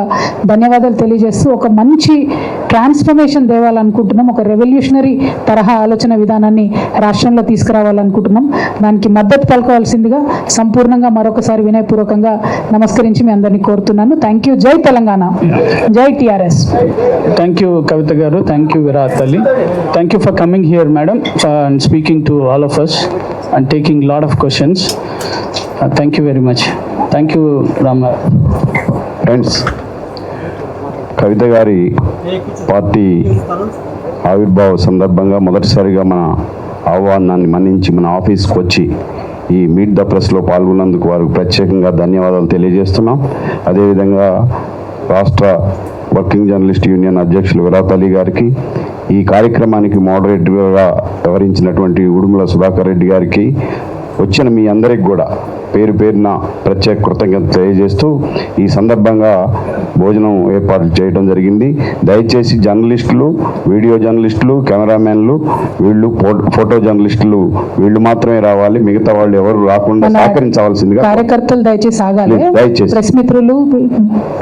ధన్యవాదాలు తెలియజేస్తూ ఒక మంచి ట్రాన్స్ఫర్మేషన్ తేవాలనుకుంటున్నాం. ఒక రెవల్యూషనరీ తరహా ఆలోచన విధానాన్ని రాష్ట్రంలో తీసుకురావాలనుకుంటున్నాం. దానికి మద్దతు పలకవలసిందిగా సంపూర్ణంగా మరొకసారి వినయపూర్వకంగా నమస్కరించి మీ అందరినీ కోరుతున్నాను. Thank you. జై తెలంగాణ, జై TRS. Thank you, Kavita Garu. Thank you, Virat Ali. Thank you for coming here, madam, and speaking to all of us and taking a lot of questions. Thank you very much. Thank you, Rama. Friends, Kavitha గారి పార్టీ ఆవిర్భావ సందర్భంగా మొదటిసారిగా మన ఆహ్వానాన్ని మన్నించి మన ఆఫీస్కి వచ్చి ఈ మీట్ ద ప్రెస్లో పాల్గొన్నందుకు వారికి ప్రత్యేకంగా ధన్యవాదాలు తెలియజేస్తున్నాం. అదేవిధంగా రాష్ట్ర వర్కింగ్ జర్నలిస్ట్ యూనియన్ అధ్యక్షులు విరాత్ అలీ గారికి, ఈ కార్యక్రమానికి మోడరేటర్గా వ్యవహరించినటువంటి ఉడుమల సుధాకర్ రెడ్డి గారికి, వచ్చిన మీ అందరికి కూడా పేరు పేరున ప్రత్యేక కృతజ్ఞత తెలియజేస్తూ ఈ సందర్భంగా భోజనం ఏర్పాట్లు చేయడం జరిగింది. దయచేసి జర్నలిస్టులు, వీడియో జర్నలిస్టులు, కెమెరామెన్లు, వీళ్ళు ఫోటో జర్నలిస్టులు వీళ్ళు మాత్రమే రావాలి, మిగతా వాళ్ళు ఎవరు రాకుండా సహకరించవలసిందిగా. కార్యకర్తలు దయచేసి ఆగాలి. దయచేసి ప్రెస్ మిత్రులు,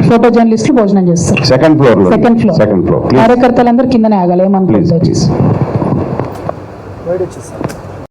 ఫోటో జర్నలిస్టులు భోజనం చేస్తారు. సెకండ్ ఫ్లోర్ కార్యకర్తలందరూ కిందనే ఆగాలి. ఏమనుకోండి దయచేసి.